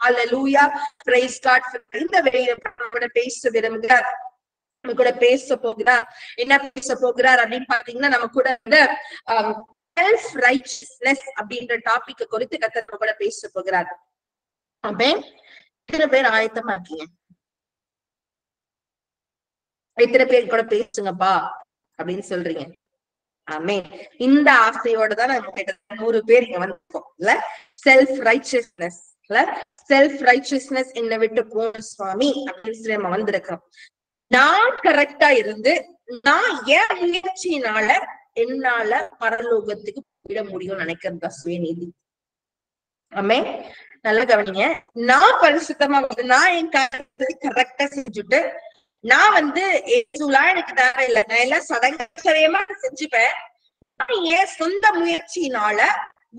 ஹல்லேலூயா, price God. இந்த வேளையில கூட பேச விரும்புகிறார், நம்ம கூட பேச போகிறார். என்ன பேச போகிறார் அப்படின்னு பாத்தீங்கன்னா, நம்ம கூட செல்ஃப் ரைச்சியஸ்னஸ் அப்படின்ற டாபிக் குறித்து கர்த்தர் கூட பேச போகிறார். ஆமென். எத்தனை பேர் ஆயத்தமா இருக்கீங்க? எத்தனை பேர் கூட பேசுங்கப்பா அப்படின்னு சொல்றீங்க? ஆமென். இந்த ஆசையோட தான் நம்ம கிட்ட 100 பேர் இங்க வந்திருக்கோம் இல்ல. செல்ஃப் ரைச்சியஸ்னஸ் இல்ல, செல்ஃப் ரைச்சியஸ்னஸ் என்னை விட்டு போன சுவாமி அப்படின்னு சொல்லி நம்ம வந்திருக்கோம். நான் கரெக்டா இருந்து நான் என் முயற்சியினால என்னால பரலோகத்துக்கு போயிட முடியும்னு நினைக்கிறதா சுயநீதி. ஆமென். நல்லா கவனிங்க. நான் பரிசுத்தமா வந்து நான் என் காரியத்தை கரெக்டா செஞ்சுட்டு நான் வந்து எனக்கு தேவையில்லை, நான் எல்லாம் சடங்கமா செஞ்சுப்பேன். நான் என் சொந்த முயற்சியினால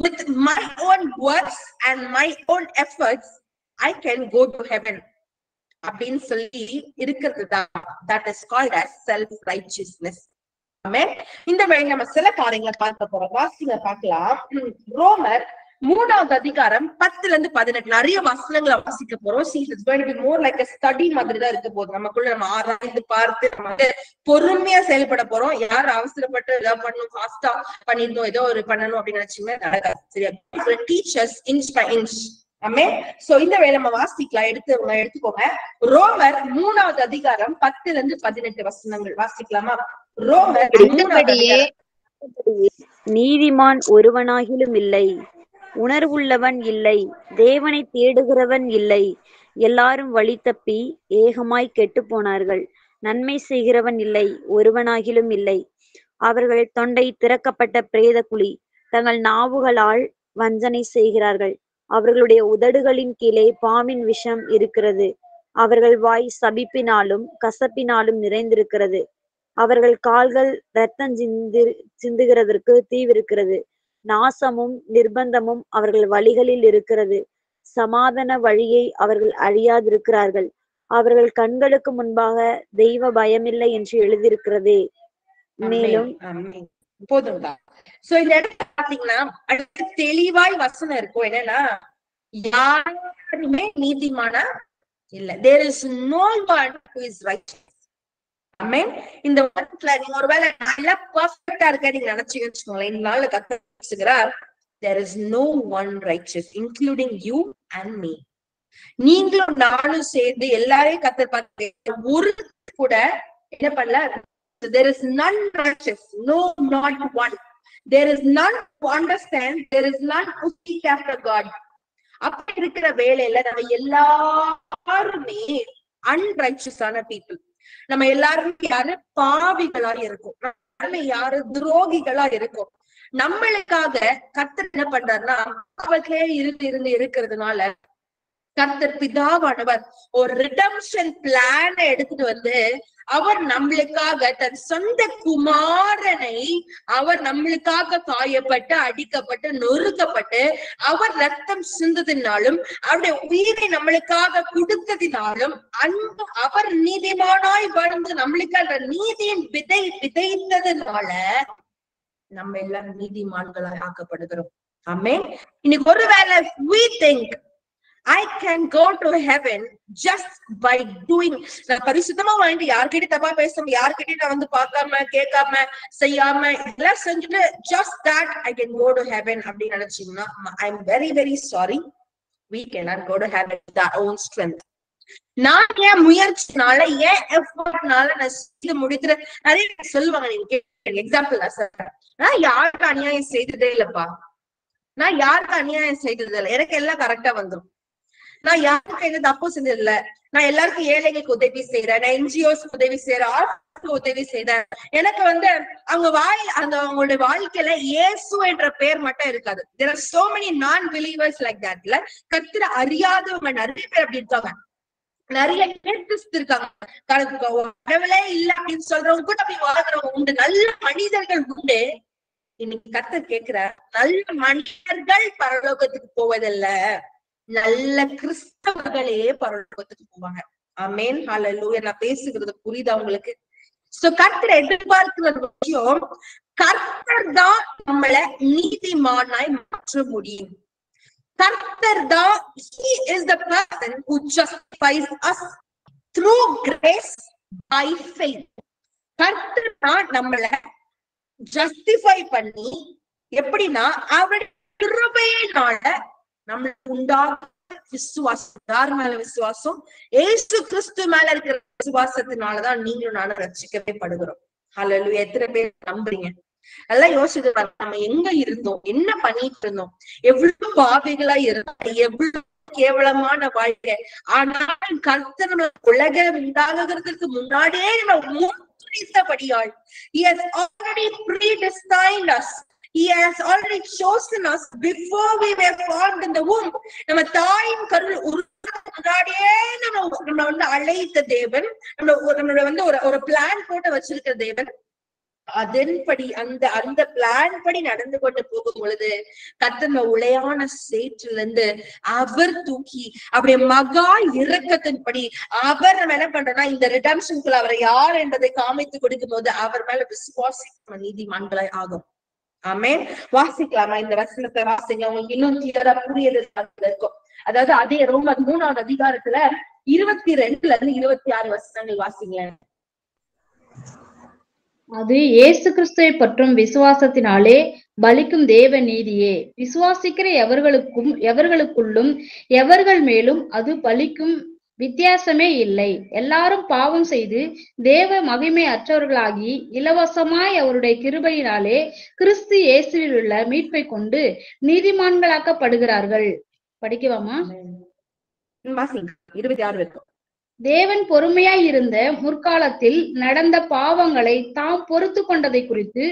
with my own works and my own efforts I can go to heaven அப்படின்னு சொல்லி இருக்கிறது தான். that is called as self righteousness. ஆமென். இந்த வேளை நம்ம சில காரியங்களை பார்க்க போறோம். வாசிங்க பார்க்கலாம். ரோமர் 3வது அதிகாரம் 10-18 நிறைய வசனங்களை வாசிக்க போறோம். See, it's going to be more like a study மாதிரி தான் இருக்க போகுது. நமக்குள்ள நம்ம ஆராய்ந்து பார்த்து நம்ம வந்து பொறுமையா செயல்பட போறோம். யார் அவசரப்பட்டு ஏதாவது பண்ணணும், ஃபாஸ்டா பண்ணிருந்தோம், ஏதோ ஒரு பண்ணணும் அப்படின்னு நினைச்சீங்கன்னா நடக்காது. சரியா? Teachers inch by inch. Amen. So இந்த வேளை நம்ம வாசிக்கலாம். எடுத்துக்கோங்க. ரோமர் 3வது அதிகாரம் 10-18 வசனங்கள் வாசிக்கலாமா? ரோமர் 3 நீதிமான் ஒருவனாகிலும் இல்லை, உணர்வுள்ளவன் இல்லை, தேவனை தேடுகிறவன் இல்லை, எல்லாரும் வழி தப்பி ஏகமாய் கெட்டு போனார்கள், நன்மை செய்கிறவன் இல்லை, ஒருவனாகிலும் இல்லை. அவர்கள் தொண்டை திறக்கப்பட்ட பிரேத குழி, தங்கள் நாவுகளால் வஞ்சனை செய்கிறார்கள், அவர்களுடைய உதடுகளின் கீழே பாம்பின் விஷம் இருக்கிறது, அவர்கள் வாய் சபிப்பினாலும் கசப்பினாலும் நிறைந்திருக்கிறது, அவர்கள் கால்கள் இரத்தம் சிந்துகிறதற்கு தீவிருக்கிறது, நாசமும் நிர்பந்தமும் அவர்கள் வழிகளில் இருக்கிறது, சமாதான வழியை அவர்கள் அழியாதிருக்கிறார்கள், அவர்கள் கண்களுக்கு முன்பாக தெய்வ பயமில்லை என்று எழுதியிருக்கிறதே. மேலும் போதும்தான். சோ இந்த இடத்துல பாத்தீங்கன்னா அடுத்த தெளிவாய் வசனம் இருக்கும். என்னன்னா, யாருமே நீதிமானா இல்ல. there is no one who is righteous. ஆமென். இந்த வாரத்துல நீங்க ஒருவேளை நல்லா பெர்ஃபெக்ட்டா இருக்க நீங்க நினைச்சீங்கன்னு இந்த நாள்ல கர்த்தர் பேசுகிறார், there is no one righteous including you and me. நீங்களும் நானும் சேர்ந்து எல்லாரையும் கர்த்தர் பார்த்து ஒரு கூட என்ன பண்ணல. there is none righteous, no, not one. there is none who understand, there is none who seek after God. அப்படி இருக்கிற வேளையில நம்ம எல்லாருமே அன்ரைச்சஸான பீப்புள். நம்ம எல்லாருமே யாரு? பாவிகளா இருக்கும். நம்ம யாரு? துரோகிகளா இருக்கும். நம்மளுக்காக கர்த்தர் என்ன பண்றாருன்னா, அவர்களே இருந்து இருக்கிறதுனால கர்த்தர் பிதாவானவர் ஒரு ரிடம்ஷன் பிளான எடுத்துட்டு வந்து அவர் நம்மளுக்காக தன் சொந்த குமாரனை அவர் நம்மளுக்காக காயப்பட்டு அடிக்கப்பட்டு நொறுக்கப்பட்டு அவர் ரத்தம் சிந்ததினாலும் அவருடைய உயிரை நம்மளுக்காக கொடுத்ததினாலும் அந்த அவர் நீதிமானாய் வாழ்ந்து நம்மளுக்காக நீதியின் விதைத்ததுனால நம்ம எல்லாம் நீதிமான்களாய் ஆக்கப்படுகிறோம். ஆமென். இன்னைக்கு ஒருவேளை we think I can go to heaven just by doing, நான் பரிசுத்தமா வாழ்ந்து யார்கிட்ட தப்பா பேசாம யார்கிட்ட நான் வந்து பார்க்காம கேட்காம செய்யாம இதெல்லாம் செஞ்சுட்டு just that I can go to heaven அப்படின்னு நினைச்சீங்கன்னா I'm very very sorry, we cannot go to heaven with our own strength. நான் என் முயற்சினால என் எஃபர்ட்னால நான் செய்து முடித்துற நிறைய சொல்லுவாங்க. நீங்க எக்ஸாம்பிள் சார், நான் யாருக்கு அநியாயம் செய்ததே இல்லப்பா, நான் யாருக்கு அநியாயம் செய்தது இல்லை, எனக்கு எல்லாம் கரெக்டா வந்துடும், நான் யாருக்கு எந்த தப்பும் செஞ்சது இல்ல, நான் எல்லாருக்கும் ஏழைகளுக்கு உதவி செய்யறேன், நான் என்ஜிஓஸ் உதவி செய்யறேன், உதவி செய்தேன், எனக்கு வந்து அவங்க அவங்களுடைய வாழ்க்கையில இயேசு என்ற பெயர் மட்டும் இருக்காது. there are so many non-believers like that. இல்ல, கர்த்தரை அறியாதவங்க நிறைய பேர் அப்படி இருக்காங்க. நிறைய இருக்காங்க, கடவுளே இல்ல அப்படின்னு சொல்றவங்க கூட அப்படி வாழ்றவங்க உண்டு. நல்ல மனிதர்கள் உண்டு. இன்னைக்கு கர்த்தர் கேட்கிற, நல்ல மனிதர்கள் பரலோகத்துக்கு போவதில்ல, நல்ல கிறிஸ்தவர்களே பரலோகத்துக்கு போவாங்க. ஆமென். ஹல்லேலூயா. நான் பேசுகிறது புரியுதா உங்களுக்கு? சோ கர்த்தர் எதிர்பார்க்கிற விஷயம், கர்த்தர் தான் நம்மளை நீதிமானாய் மாற்ற முடியும். கர்த்தர் தான், he is the person who justifies us through grace by faith. கர்த்தர் தான் நம்மள ஜஸ்டிஃபை பண்ணி, எப்படின்னா அவருடைய கிருபையினால நம்மளுக்கு உண்டாக விசுவாசம். யார் மேல விசுவாசம்? ஏசு கிறிஸ்து மேல இருக்கிற விசுவாசத்தினாலதான் நீங்களும் நானும் ரட்சிக்கவே படுகிறோம். ஹல்லேலூயா. எத்தனை பேர் நம்புறீங்க? எல்லாம் யோசிச்சு பாருங்க, நம்ம எங்க இருந்தோம், என்ன பண்ணிட்டு இருந்தோம், எவ்வளவு பாவிகளா இருந்தோம், எவ்வளவு கேவலமான வாழ்க்கை. ஆனால் கர்த்தர் உலகம் உண்டாகிறதுக்கு முன்னாடியே நம்ம முன்குறித்தபடியால் he has already predestined us. He has already chosen us before we were formed in the womb. நம்ம தாயின் கருவில் முன்னாடியே நம்ம வந்து அழைத்த தேவன், நம்மளோட வந்து ஒரு பிளான் போட்டு வச்சிருக்கிற தேவன். அதன்படி அந்த பிளான் படி நடந்து கொண்டு போகும் பொழுது கர்த்தர் உளையான சேற்றில இருந்து அவர் தூக்கி அப்படியே மகா இரக்கத்தின்படி அவர் நம்ம என்ன பண்றோம்னா இந்த ரிடம்ஷனுக்குள்ள அவரை யார் என்பதை காமித்து கொடுக்கும் போது அவர் மேல விசுவாசிக்கும் நீதிமான்களாய் ஆகும். ஆமென். வாசிக்கலாமா இந்த வசனத்தை? வாசிங்க, உங்களுக்கு இன்னும் கிளியரா புரியுது இருக்கும். அதாவது அதே ரோமர் 3ஆவது அதிகாரத்துல 22 இருந்து 26 வசனங்கள் வாசிங்க. அது இயேசு கிறிஸ்துவை பற்றும் விசுவாசத்தினாலே பலிக்கும் தேவ நீதியே. விசுவாசிக்கிற எவர்களுக்குள்ளும் எவர்கள் மேலும் அது பலிக்கும் வித்தியாசமே இல்லை. எல்லாரும் பாவம் செய்து தேவ மகிமை அற்றவர்களாகி இலவசமாய் அவருடைய கிருபையினாலே கிறிஸ்து இயேசுவில் உள்ள மீட்பை கொண்டு நீதிமான்களாக்கப்படுகிறார்கள். படிக்கவாமா? 26 வரைக்கும். தேவன் பொறுமையாய் இருந்த முற்காலத்தில் நடந்த பாவங்களை தாம் பொறுத்து கொண்டதை குறித்து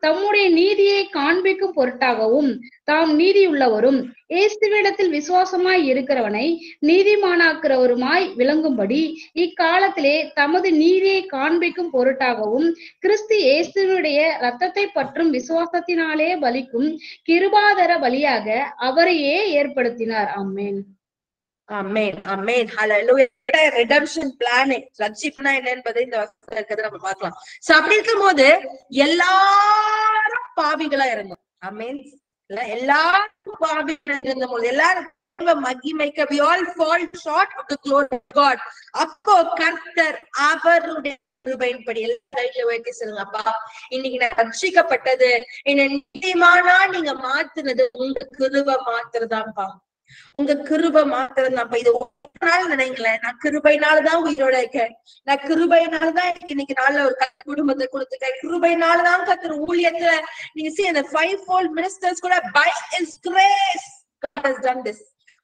தம்முடைய நீதியை காண்பிக்கும் பொருட்டாகவும் தாம் நீதியுள்ளவரும் இயேசுவிடத்தில் விசுவாசமாய் இருக்கிறவனை நீதிமானாக்குறவருமாய் விளங்கும்படி இக்காலத்திலே தமது நீதியை காண்பிக்கும் பொருட்டாகவும் கிறிஸ்து இயேசுடைய இரத்தத்தை பற்றும் விசுவாசத்தினாலே பலிக்கும் கிருபாதர பலியாக அவரையே ஏற்படுத்தினார். ஆமென். ஆமென். ஆமென். ஹல்லேலூயா. ரிடம்ஷன் பிளான், ரட்சிப்புனா என்ன என்பதை இந்த வசனத்துல இருக்கிறத நம்ம பார்க்கலாம். சோ அப்படி இருக்கும் போது எல்லாரும் பாவிகளா இருந்தோம். ஆமென். எல்லாரும் பாவிகளா இருந்த போது எல்லாரும் மகிமைக்கு we all fall short of the glory of God. அப்போ கர்த்தர் அவருடைய கிருபையின்படி எல்லாரும் வைத்து சொல்லுங்க, அப்பா இன்னைக்கு நான் ரட்சிக்கப்பட்டது, என்ன நீதிமானா நீங்க மாத்துனது உங்க கிருபை மாத்துறதான்ப்பா, உங்க கிருபை மாத்திரம். இது ஒரு நாள் நினைங்களேன், நான் கிருபையினாலதான் உயிரோட இருக்கேன், நான் கிருபையினாலதான் எனக்கு இன்னைக்கு நாள்ல ஒரு குடும்பத்தை கொடுத்துட்டேன், கிருபையினாலதான் கர்த்தர் ஊழியத்துல நீங்க see the fivefold ministers கூட by his grace God has done this.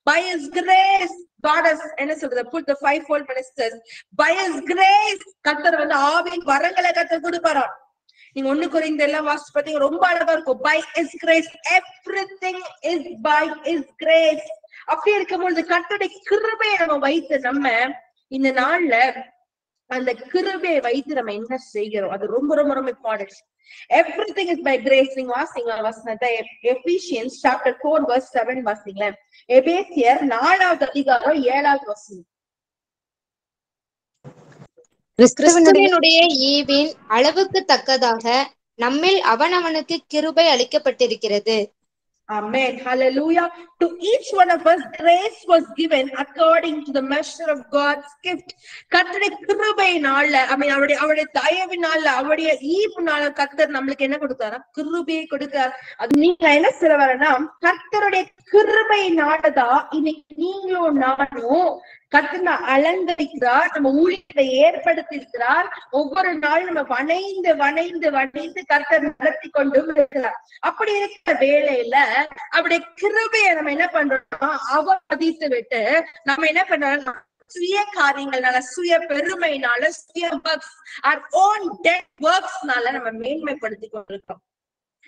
By his grace God has என்ன சொல்றது, put the fivefold ministers. By his grace கர்த்தர் வந்து ஆவியின் வரங்களை கர்த்தர் கொடுப்பாராம். நீங்க 1 கொரிந்தியர் எல்லாம் வாசிச்சு பாத்தீங்க, ரொம்ப அழகா இருக்கும். By his grace everything is by his grace. அப்படி இருக்கும்போது கர்த்தருடைய கிருபையை நம்ம வைத்து நம்ம இந்த நாள்ல அந்த கிருபையை வைத்து நம்ம என்ன செய்கிறோம், அது ரொம்ப ரொம்ப ரொம்ப important. everything is by grace. நீங்க வாசிங்க வசனத்தை, Ephesians chapter 4 verse 7 வாசிங்களே. எபேசியர் 4வது அதிகாரம் 7வது வசனம். கிறிஸ்துவினுடைய ஈவின் அளவுக்கு தக்கதாக நம்மில் அவனவனுக்கு கிருபை அளிக்கப்பட்டிருக்கிறது. Amen. Hallelujah. To each one of us grace was given according to the measure of God's gift. கர்த்தருடைய கிருபையினால, அவருடைய தயவினால, அவருடைய ஈவுனால கர்த்தர் நம்மளுக்கு என்ன கொடுத்தாரா? கிருபையை கொடுத்தார். அது நீங்க என்ன சொல்ல வரனா, கர்த்தருடைய கிருபையினாலதான் இன்னைக்கு நீங்களும் நானும் கர்த்தர் அலங்கரிக்கிறார், நம்ம ஊழியத்தை ஏற்படுத்தியிருக்கிறார். ஒவ்வொரு நாள் நம்ம வணைந்து வணைந்து வணைந்து கர்த்தர் நடத்தி கொண்டும் இருக்கிறார். அப்படி இருக்கிற வேளையில அவருடைய கிருபையை நம்ம என்ன பண்றோம்னா அவமதித்து விட்டு நம்ம என்ன பண்றோம், சுய காரியங்கள்னால, சுய பெருமைனால, சுய ஒர்க்ஸ்னால நம்ம மேன்மைப்படுத்தி கொண்டிருக்கோம்.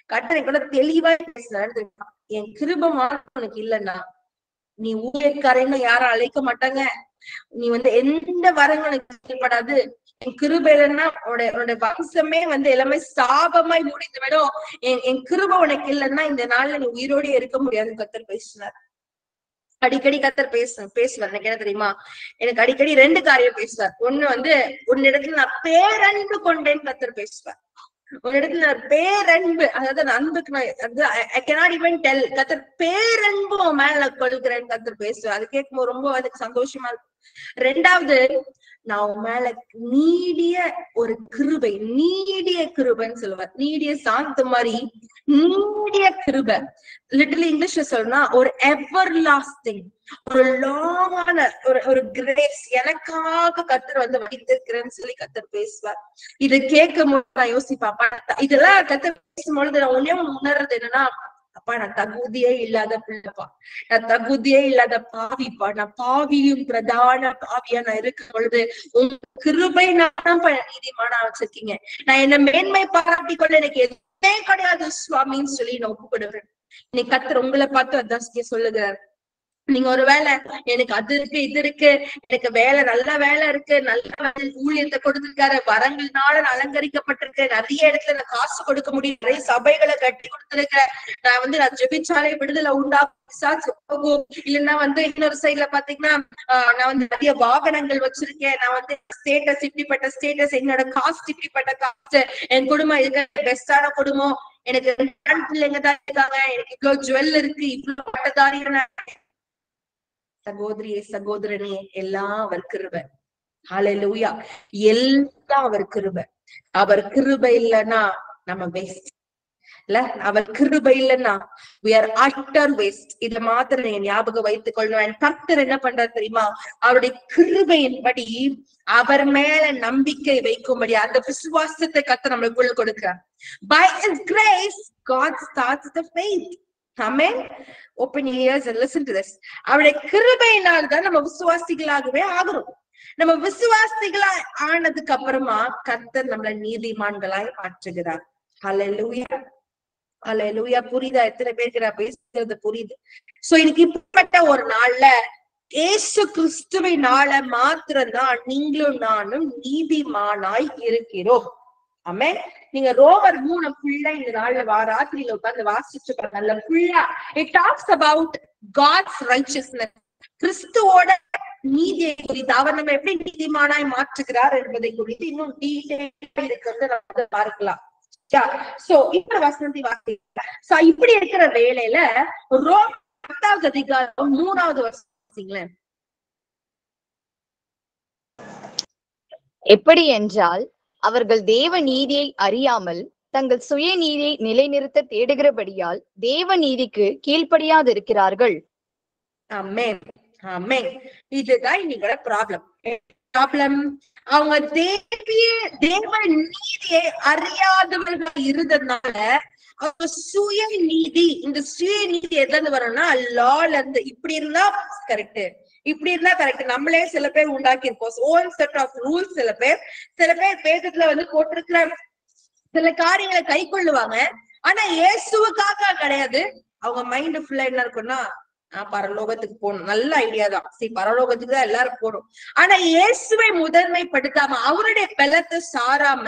கர்த்தரை கூட தெளிவா பேசுறாரு, என் கிருபை உனக்கு இல்லைன்னா நீ ஊழியக்காரங்க யாரும் அழைக்க மாட்டாங்க, நீ வந்து எந்த வரங்களும் செயல்படாது, என் கிருபைனா உன்னோட வம்சமே வந்து எல்லாமே சாபமாய் முடிந்து விடும், என் கிருபை உனக்கு இல்லைன்னா இந்த நாள்ல நீ உயிரோட இருக்க முடியாது. கர்த்தர் பேசினார். அடிக்கடி கர்த்தர் பேசுவார். எனக்கு என்ன தெரியுமா, எனக்கு அடிக்கடி 2 காரியம் பேசுவார். ஒண்ணு வந்து உன்னிடத்துல நான் பேரன்பு கொண்டேன்னு கர்த்தர் பேசுவார். ஒரு இடத்துல பேரன்பு, அதாவது அன்புக்கு I cannot even tell. கர்த்தர் பேரன்பு உன் மேல கொள்கிறேன் கர்த்தர் பேசுவார். அது கேட்கும்போது ரொம்ப அதுக்கு சந்தோஷமா இருக்கும். ரெண்டாவது, நான் உன் மேல நீடிய ஒரு கிருபை, நீடிய கிருபைன்னு சொல்லுவார். நீடிய சாந்த மாதிரி நீடிய கிருபை. லிட்டரலி இங்கிலீஷ்ல சொல்லணும்னா ஒரு எவர் லாஸ்டிங், ஒரு லாங்கான ஒரு கிரேஸ் எனக்காக கர்த்தர் வந்து வைத்திருக்கிறேன்னு சொல்லி கர்த்தர் பேசுவார். இது கேட்கும் போது நான் யோசிப்பேன், இதெல்லாம் கர்த்தர் பேசும்பொழுது நான் ஒன்னே உணர்றது என்னன்னா, அப்பா நான் தகுதியே இல்லாத பிள்ளைப்பா, நான் தகுதியே இல்லாத பாவிப்பா, நான் பாவியும் பிரதான பாவியா நான் இருக்கும் பொழுது உங்க கிருபை நான் நீதிமானா வச்சிருக்கீங்க. நான் என்ன மேன்மை பாராட்டி கொள்ள எனக்கு எதுவுமே கிடையாது சுவாமின்னு சொல்லி நான் ஒப்புக்கொடுக்கிறேன். இன்னைக்கு கர்த்தர் உங்களை பார்த்து அதான் சொல்லுகிறார். நீங்க ஒரு வேலை எனக்கு அது இருக்கு இது இருக்கு, எனக்கு வேலை நல்ல வேலை இருக்கு, நல்ல ஊழியத்தை கொடுத்திருக்காரு, வரங்கள்னால அலங்கரிக்கப்பட்டிருக்கு, நிறைய இடத்துல நான் காசு கொடுக்க முடியும், நிறைய சபைகளை கட்டி கொடுத்திருக்கிறேன், நான் ஜெபிச்சாலே விடுதலை உண்டாகும். இல்லைன்னா இன்னொரு சைட்ல பாத்தீங்கன்னா நான் நிறைய வாகனங்கள் வச்சிருக்கேன், நான் ஸ்டேட்டஸ் இப்படிப்பட்ட ஸ்டேட்டஸ், என்னோட காஸ்ட் இப்படிப்பட்ட காஸ்ட், என் குடும்பம் இதுக்கு பெஸ்டான குடும்பம், எனக்கு 2 பிள்ளைங்க தான் இருக்காங்க, எனக்கு இவ்வளவு ஜுவல் இருக்கு, இவ்வளவு பட்டதாரியான. சகோதரியே சகோதரனே, எல்லாம் அவர் கிருபை. ஹல்லேலூயா. எல்லாம் அவர் கிருபை. அவர் கிருபை இல்லைன்னா நம்ம வேஸ்ட் இல்ல, அவர் கிருபை இல்லைன்னா we are utter waste. இத மாத்திரம் நீங்க ஞாபகம் வைத்துக் கொள்ளணும். கர்த்தர் என்ன பண்றாரு தெரியுமா? அவருடைய கிருபையின்படி அவர் மேல நம்பிக்கை வைக்கும்படி அந்த விசுவாசத்தை கர்த்தர் நம்மளுக்குள்ள கொடுக்கிறார். By his grace God starts the faith. Amen. Open your ears and listen to this. அவருடைய கிருபையினால் தான் நம்ம விசுவாசிகளாகவே ஆகிறோம். நம்ம விசுவாசிகளா ஆனதுக்கு அப்புறமா கர்த்தர் நம்மள நீதிமான்களாய் மாற்றுகிறார். ஹல்லேலூயா, ஹல்லேலூயா. புரியுதா? எத்தனை பேருக்கு நான் பேசுறது புரியுது? சோ இன்னைக்கு இப்படிப்பட்ட ஒரு நாள்ல இயேசு கிறிஸ்துவினால மாத்திரம்தான் நீங்களும் நானும் நீதிமானாய் இருக்கிறோம். ஆமே. நீங்க ரோமர் 3 ஃபுல்லா இந்த நாள்ல ராத்திரியில உட்கார்ந்து வாசிச்சு நல்ல ஃபுல்லா it talks about God's righteousness, கிறிஸ்துவோட நீதியை குறித்து, அவர் நம்ம எப்படி நீதிமானாய் மாற்றுகிறார் என்பதை குறித்து இன்னும் டீடைலா இருக்கிறது நம்ம பார்க்கலாம். சோ இப்ப வசந்தி வாசிக்கலாம். சோ இப்படி இருக்கிற வேளையில ரோமர் 10வது அதிகாரம் 3வது வசனங்களேன். எப்படி என்றால், அவர்கள் தேவ நீதியை அறியாமல் தங்கள் சுய நீதியை நிலைநிறுத்த தேடுகிறபடியால் தேவ நீதிக்கு கீழ்ப்படியாதிருக்கிறார்கள். ஆமென், ஆமென். இதுதான் இன்னைக்கு ப்ராப்ளம். அவங்க தேவ நீதியை அறியாதவர்கள் இருந்ததுனால அவங்க சுய நீதி, இந்த சுய நீதி எதுல வரணும்னா லால இருந்து, இப்படி இருந்தா கரெக்ட், இப்படி இருந்தா கரெக்ட். நம்மளே சில பேர் உண்டாக்கி இருக்கோம் ஓன் செட் ஆஃப் ரூல்ஸ். சில பேர் வேதத்துல போட்டிருக்கிற சில காரியங்களை கை கொள்ளுவாங்க. ஆனா இயேசுவுக்காக கிடையாது. அவங்க மைண்ட் ஃபுல்லா என்ன இருக்கும்னா, நான் பரலோகத்துக்கு போகணும், நல்ல ஐடியா தான், சரி பரலோகத்துக்கு தான் எல்லாரும் போகணும். ஆனா இயேசுவை முதன்மைப்படுத்தாம, அவருடைய பலத்தை சாராம,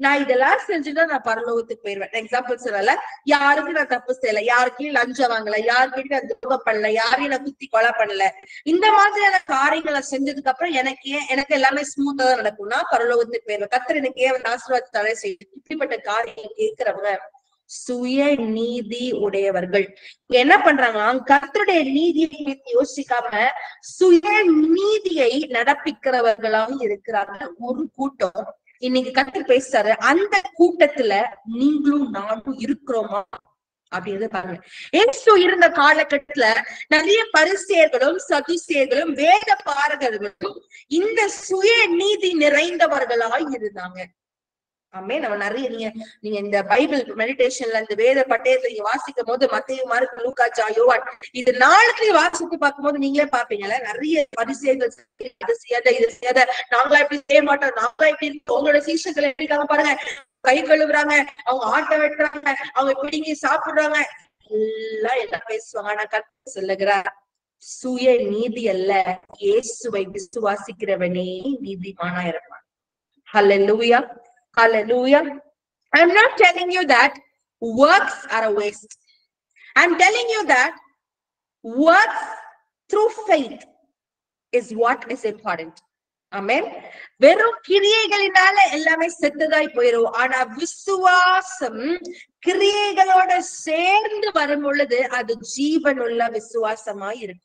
நான் இதெல்லாம் செஞ்சுட்டா நான் பரலோகத்துக்கு போயிருவேன். எக்ஸாம்பிள் சொல்லல, யாருக்கும் நான் தப்பு செய்யல, யாருக்கையும் லஞ்சம் வாங்கல, யாருக்கிட்டையும் நான் துரோகம் பண்ணல, யாரையும் நான் குத்தி கொலை பண்ணல, இந்த மாதிரியான காரியங்களை செஞ்சதுக்கு அப்புறம் எனக்கு எல்லாமே ஸ்மூத்தா தான் நடக்கும்னா பரலோகத்துக்கு போயிருவேன். கர்த்தர் எனக்கு ஏன் ஆசீர்வாதத்தாலே செய்யும். இப்படிப்பட்ட காரியம் கேட்கிறவங்க சுய நீதி உடையவர்கள். என்ன பண்றாங்க? கர்த்தருடைய நீதியை யோசிக்காம சுய நீதியை நடப்பிக்கிறவர்களாக இருக்கிறாங்க ஒரு கூட்டம். இன்னைக்கு கர்த்தர் பேசுறாரு, அந்த கூட்டத்துல நீங்களும் நானும் இருக்கிறோமா அப்படின்னு பாருங்க. இயேசு இருந்த காலகட்டத்துல நிறைய பரிசேயர்களும் சதுசேயர்களும் வேத பாரகர்களும் இந்த சுய நீதி நிறைந்தவர்களாய் இருந்தாங்க. ஆமே. நம்ம நிறைய நீங்க இந்த பைபிள் மெடிடேஷன்ல இந்த வேத பட்டயத்தை நீங்க வாசிக்கும் போது மத்தேயு, மார்க்கு, லூக்கா, யோவான், இது நாளுக்கு வாசித்து பார்க்கும் போது நீங்களே பாப்பீங்கல்ல, நிறைய பரிசேயர்கள் இது செய்யாத, நாங்களா இப்படி செய்ய மாட்டோம், நாங்களா இப்படி உங்களோட சீஷர்கள் எப்படி இருக்காங்க பாருங்க, கை கழுவுறாங்க, அவங்க ஆட்டை வெட்டுறாங்க, அவங்க பிடிங்கி சாப்பிடுறாங்க, எல்லாம் என்ன பேசுவாங்க. ஆனா கர்த்தர் சொல்லுகிறார், சுய நீதி அல்ல, இயேசுவை விசுவாசிக்கிறவனே நீதிமானா இருப்பான். ஹல்லேலூயா, hallelujah. I'm not telling you that works are a waste. I'm telling you that works through faith is what is important. ஆமென். வெறும் கிரியைகளினால எல்லாமே செத்துதாய் போயிரும். ஆனா விசுவாசம் கிரியைகளோட சேர்ந்து வரும் பொழுது அது ஜீவனுள்ள விசுவாசமா இருக்கும்.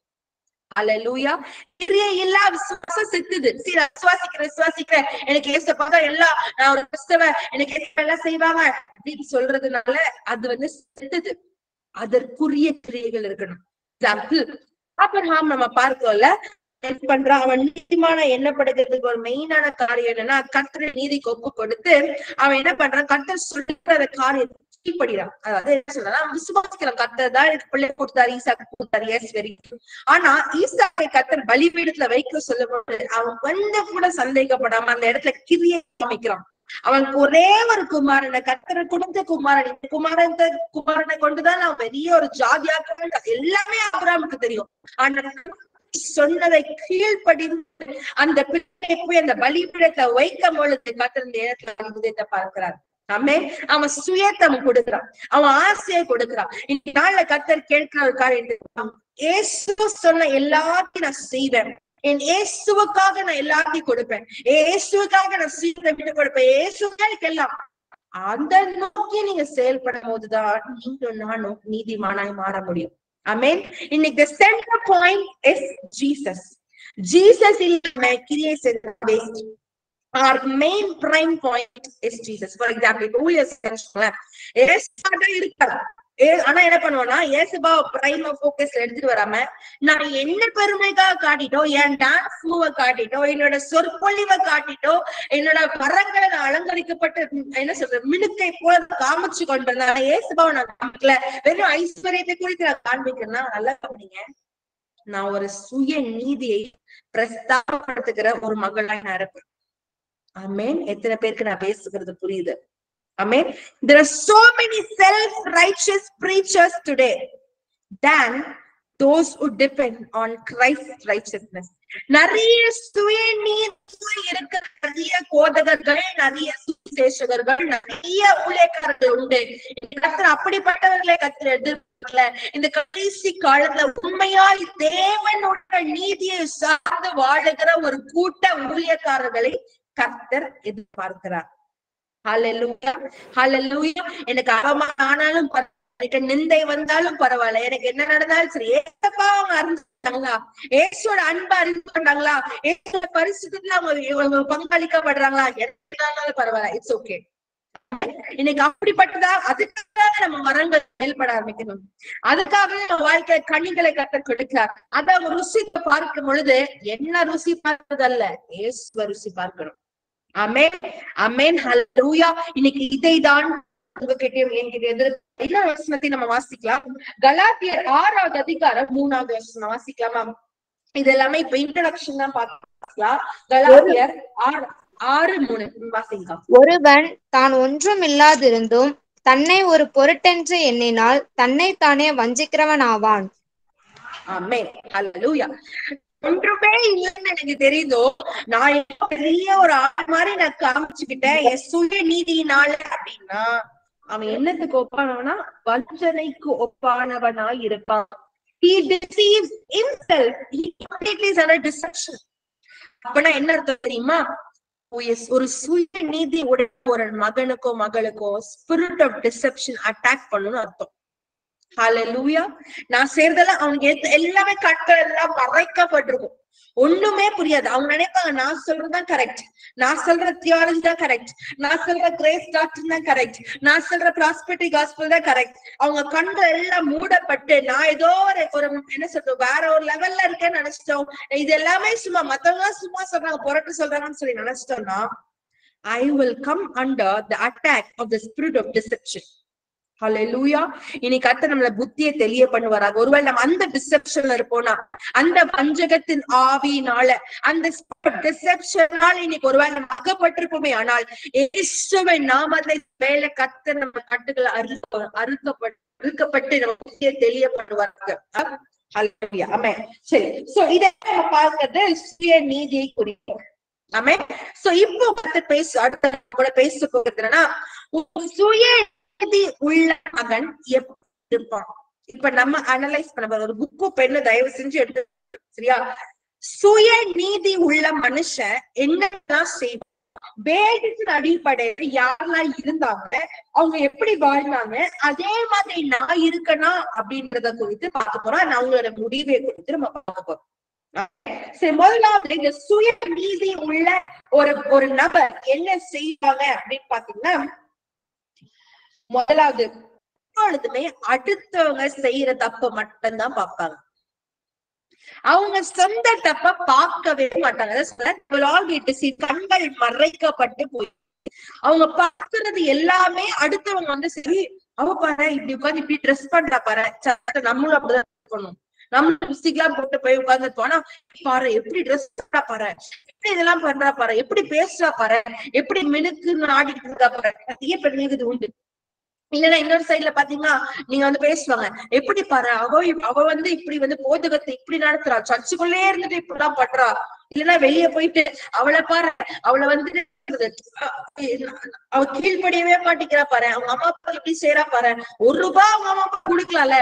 அல்லேலூயா. கிரியை இல்லா விசுவாசம் செத்துது. சரி, விசுவாசிக்கிறேன் எனக்கு ஏசப்பா தான் எல்லாம், நான் ஒரு கிறிஸ்தவ, எனக்கு எல்லாம் செய்வாங்க அப்படின்னு சொல்றதுனால அது செத்துது. அதற்குரிய கிரியைகள் இருக்கணும். ஆபிரகாம் நம்ம பார்த்தோம்ல, என்ன பண்றான், அவன் நீதிமான எண்ணப்படுகிறதுக்கு ஒரு மெயினான காரியம் என்னன்னா, கர்த்தர் நீதிக்கு ஒப்பு கொடுத்து அவன் என்ன பண்றான், கர்த்தர் சொல்லிக்கிற காரியத்தை கீழ்படுகிறான். அதாவது என்ன சொல்றா, விசுவாசிக்கிறான் கர்த்தர் தான் எனக்கு பிள்ளை கொடுத்தாரு, ஈசாக்கு கொடுத்தாரு, எஸ் வெரி குட். ஆனா ஈசாக்கை கர்த்தர் பலிபீடத்துல வைக்க சொல்லும் போது அவன் கொஞ்சம் கூட சந்தேகப்படாம அந்த இடத்துல கிரியை அமைக்கிறான். அவனுக்கு ஒரே ஒரு குமாரனை, கர்த்தரை கொடுத்த குமாரன், இந்த குமாரனை கொண்டுதான் நான் பெரிய ஒரு ஜாதியாக எல்லாமே ஆபிரகாமுக்கு தெரியும். ஆனா சொன்னதை கீழ்ப்படிந்து அந்த பிள்ளையை போய் அந்த பலிபீடத்தை வைக்கும் பொழுது கர்த்தர் இந்த இடத்துல அற்புதத்தை பார்க்கிறார். அவன் சுயத்தம் கொடுக்கிறான், அவன் ஆசையை கொடுக்கிறான். இன்னைக்கு நாள்ல கர்த்தர் கேட்கிற ஒரு காரியம், இயேசு சொன்ன எல்லாத்தையும் நான் செய்வேன், என் இயேசுவுக்காக நான் எல்லாத்தையும் கொடுப்பேன், இயேசுவுக்காக நான் சீக்கிரம் விட்டு கொடுப்பேன், இயேசுக்கு எல்லாம். அந்த நோக்கி நீங்க செயல்படும் போதுதான் நீங்களும் நானும் நீதிமானாய் மாற முடியும். ஆமென். இன்னைக்கு the center point is Jesus. Jesus இல்லாம கிரியை செய்யறது waste. Our main prime point is Jesus. For example, இருக்காரு, ஆனா என்ன பண்ணுவோம்னா, ஏசுபா பிரைம் போக்கஸ் எடுத்துட்டு வராம நான் என்ன பெருமைக்காக காட்டிட்டோ, என் டான்ஸ் மூவ காட்டிட்டோ, என்னோட சொற்பொழிவை காட்டிட்டோ, என்னோட பரங்களை அலங்கரிக்கப்பட்டு என்ன சொல்றது மினுக்கை போல காமிச்சு கொண்டு வந்தேன். ஏசுபாவை நான் காமிக்கல, வெறும் ஐஸ்வர்யத்தை குறித்து நான் காண்பிக்கிறேன்னா நல்லா பண்ணீங்க. நான் ஒரு சுய நீதியை பிரஸ்தாபப்படுத்துகிற ஒரு மகளா நான் இருப்பேன். ஆமென். எத்தனை பேருக்கு நான் பேசுகிறது புரியுது? Amen. There are so many self-righteous preachers today than those who depend on Christ's righteousness. நிறைய சுயநீதியா இருக்கிற நிறைய போதகர்கள், நிறைய சுவிசேஷகர்கள், நிறைய ஊழியக்காரர்கள் உண்டு. கர்த்தர் அப்படிப்பட்டவர்களை கர்த்தர் எதிர்பார்க்கல. இந்த கடைசி காலத்துல உண்மையாய் தேவனோட நீதியை சார்ந்து வாழுகிற ஒரு கூட்ட ஊழியக்காரர்களை கர்த்தர் எதிர்பார்க்கிறார். ஹல்லேலூயா, ஹல்லேலூயா. எனக்கு அவமானம் ஆனாலும் பரவாயில்ல, நிந்தை வந்தாலும் பரவாயில்ல, எனக்கு என்ன நடந்தாலும் சரி, ஏசப்பா அவங்க அறிஞ்சுட்டாங்களா, ஏசோட அன்பை அறிந்து கொண்டாங்களா, ஏசோட பரிசுத்துல அவங்க பங்களிக்கப்படுறாங்களா, என்னாலும் பரவாயில்ல, இட்ஸ் ஓகே. இன்னைக்கு அப்படிப்பட்டதா, அதுக்காக நம்ம மரங்கள் செயல்பட ஆரம்பிக்கணும். அதுக்காக நம்ம வாழ்க்கை கனிகளை கர்த்தர் கொடுக்கிறார். அதை ருசித்து பார்க்கும் பொழுது என்ன ருசி பார்ப்பதல்ல, இயேசுவை ருசி பார்க்கணும். ஆமென், ஆமென், ஹல்லேலூயா. இன்னைக்கு இதைதான் உங்ககிட்டயும் என்கிட்ட என்ன வசனத்தை நம்ம வாசிக்கலாம். கலாத்தியர் 6வது அதிகாரம் 3வது வசனம் வாசிக்கலாமா? இது எல்லாமே இப்ப இன்ட்ரோடக்ஷன் தான் பார்க்கலாம். கலாத்தியர் 6:3 வாசிக்கலாம். ஒருவன் தான் ஒன்றும் இல்லாதிருந்தும் தன்னை ஒரு பொருட்டென்று எண்ணினால் தன்னைத்தானே வஞ்சிக்கிறவன் ஆவான். ஆமென், ஹல்லேலூயா. ஒன்றுமே இல்லைன்னு எனக்கு தெரியுதோ, நான் பெரிய ஒரு ஆள் மாதிரி நான் காமிச்சுக்கிட்டேன் என் சுய நீதியினால அப்படின்னா அவன் என்னத்துக்கு ஒப்பானவனா, வஞ்சனைக்கு ஒப்பானவனா இருப்பான். He deceives himself. He completely is under deception. அப்பனா என்ன அர்த்தம் தெரியுமா? ஒரு சுய நீதி உடைய ஒரு மகனுக்கோ மகளுக்கோ ஸ்பிரிட் ஆஃப் டிசெப்ஷன் அட்டாக் பண்ணணும்னு அர்த்தம். ஹல்லேலூயா. நான் செய்யறதெல்லாம் அவனுக்கு எல்லாமே கண்கள் எல்லாம் மறைக்கப்பட்டிருக்கும், ஒண்ணுமே புரியாது. அவங்க நினைப்பாங்க நான் சொல்றதுதான் கரெக்ட், நான் சொல்ற தியாலஜி தான் கரெக்ட், நான் சொல்ற கிரேஸ் டாக்டர் தான் கரெக்ட், நான் சொல்ற ப்ராஸ்பெரிட்டி காஸ்பல் தான் கரெக்ட். அவங்க கண்கள் எல்லாம் மூடப்பட்டு நான் ஏதோ ஒரு என்ன சொல்றது வேற ஒரு லெவல்ல இருக்கேன்னு நினைச்சிட்டோம். இது எல்லாமே சும்மா மத்தவங்க சும்மா சொல்றாங்க, புரட்டு சொல்றாங்கன்னு சொல்லி நினைச்சிட்டோம்னா I will come under the attack of the spirit of deception. ஹல்லேலூயா. இன்னைக்கு கர்த்தர் நம்மள புத்தியை தெளிய பண்ணுவாராக. ஒருவேளை நம்ம அந்த டிசெப்ஷன்ல இருப்போம்னா, அந்த வஞ்சகத்தின் ஆவியினால, அந்த டிசெப்ஷனால இன்னைக்கு ஒருவேளை நம்ம அகப்பட்டிருப்போமே, ஆனால் இயேசுவின் நாமத்தை மேல கர்த்தர் நம்ம கட்டுகளை அறுக்கப்பட்டு நம்ம புத்தியை தெளிய பண்ணுவாராக. ஹல்லேலூயா, ஆமென். சரி, சோ இதை நம்ம பார்க்கிறது சுய நீதியை குறிக்கும். ஆமென். சோ இப்போ அடுத்த கூட பேச போகிறது என்னன்னா, சுய உள்ள மகன் எப்படி இருப்பான். இப்ப நம்ம அனலைஸ் பண்ண ஒரு புக்கு பெண்ணு தயவு செஞ்சு எடுத்து, சரியா? சுய நீதி உள்ள மனுஷன் என்னெல்லாம் செய்வான், வேதத்தின் அடிப்படையில யாரெல்லாம் இருந்தாங்க, அவங்க எப்படி வாழ்ந்தாங்க, அதே மாதிரி நான் இருக்கணும் அப்படின்றத குறித்து பார்க்க போறோம். நான் அவங்களோட முடிவை குறித்து நம்ம பார்க்க போறோம். சரி, முதலாவது இந்த சுய நீதி உள்ள ஒரு நபர் என்ன செய்வாங்க அப்படின்னு பாத்தீங்கன்னா, முதலாவது எப்பொழுதுமே அடுத்தவங்க செய்யற தப்ப மட்டும்தான் பார்ப்பாங்க. அவங்க சொந்த தப்ப பார்க்கவே மாட்டாங்க. கண்கள் மறைக்கப்பட்டு போய் அவங்க பாக்குறது எல்லாமே அடுத்தவங்க வந்து சரி, அவ பாரு இப்படி உட்காந்து இப்படி ட்ரெஸ் பண்றா பாரு, நம்மளும் அப்படிதான் இருக்கணும், நம்ம லிப்ஸ்டிக்லாம் போட்டு போய் உட்கார்ந்துருப்போம், ஆனா பாரு எப்படி ட்ரெஸ் பண்றா பாரு, எப்படி இதெல்லாம் பண்றா பாரு, எப்படி பேசுறா பாரு, எப்படி மினுக்குன்னு ஆடிட்டு இருக்கா பாரு. நிறைய பெண்களுக்கு இது உண்டு. இல்லன்னா இன்னொரு சைட்ல பாத்தீங்கன்னா நீங்க வந்து பேசுவாங்க, எப்படி பாரு அவ வந்து இப்படி வந்து போதகத்தை இப்படி நடத்துறா, சர்ச்சுக்குள்ளே இருந்துட்டு இப்படிலாம் பண்றா, இல்லைன்னா வெளியே போயிட்டு அவளை பாரு, அவளை வந்து அவ கீழ்படியவே மாட்டேங்கிறா பாரு, அவங்க அம்மா அப்பா எப்படி செய்யறா பாரு, ₹1 அவங்க அம்மா அப்பா கொடுக்கலாம்ல,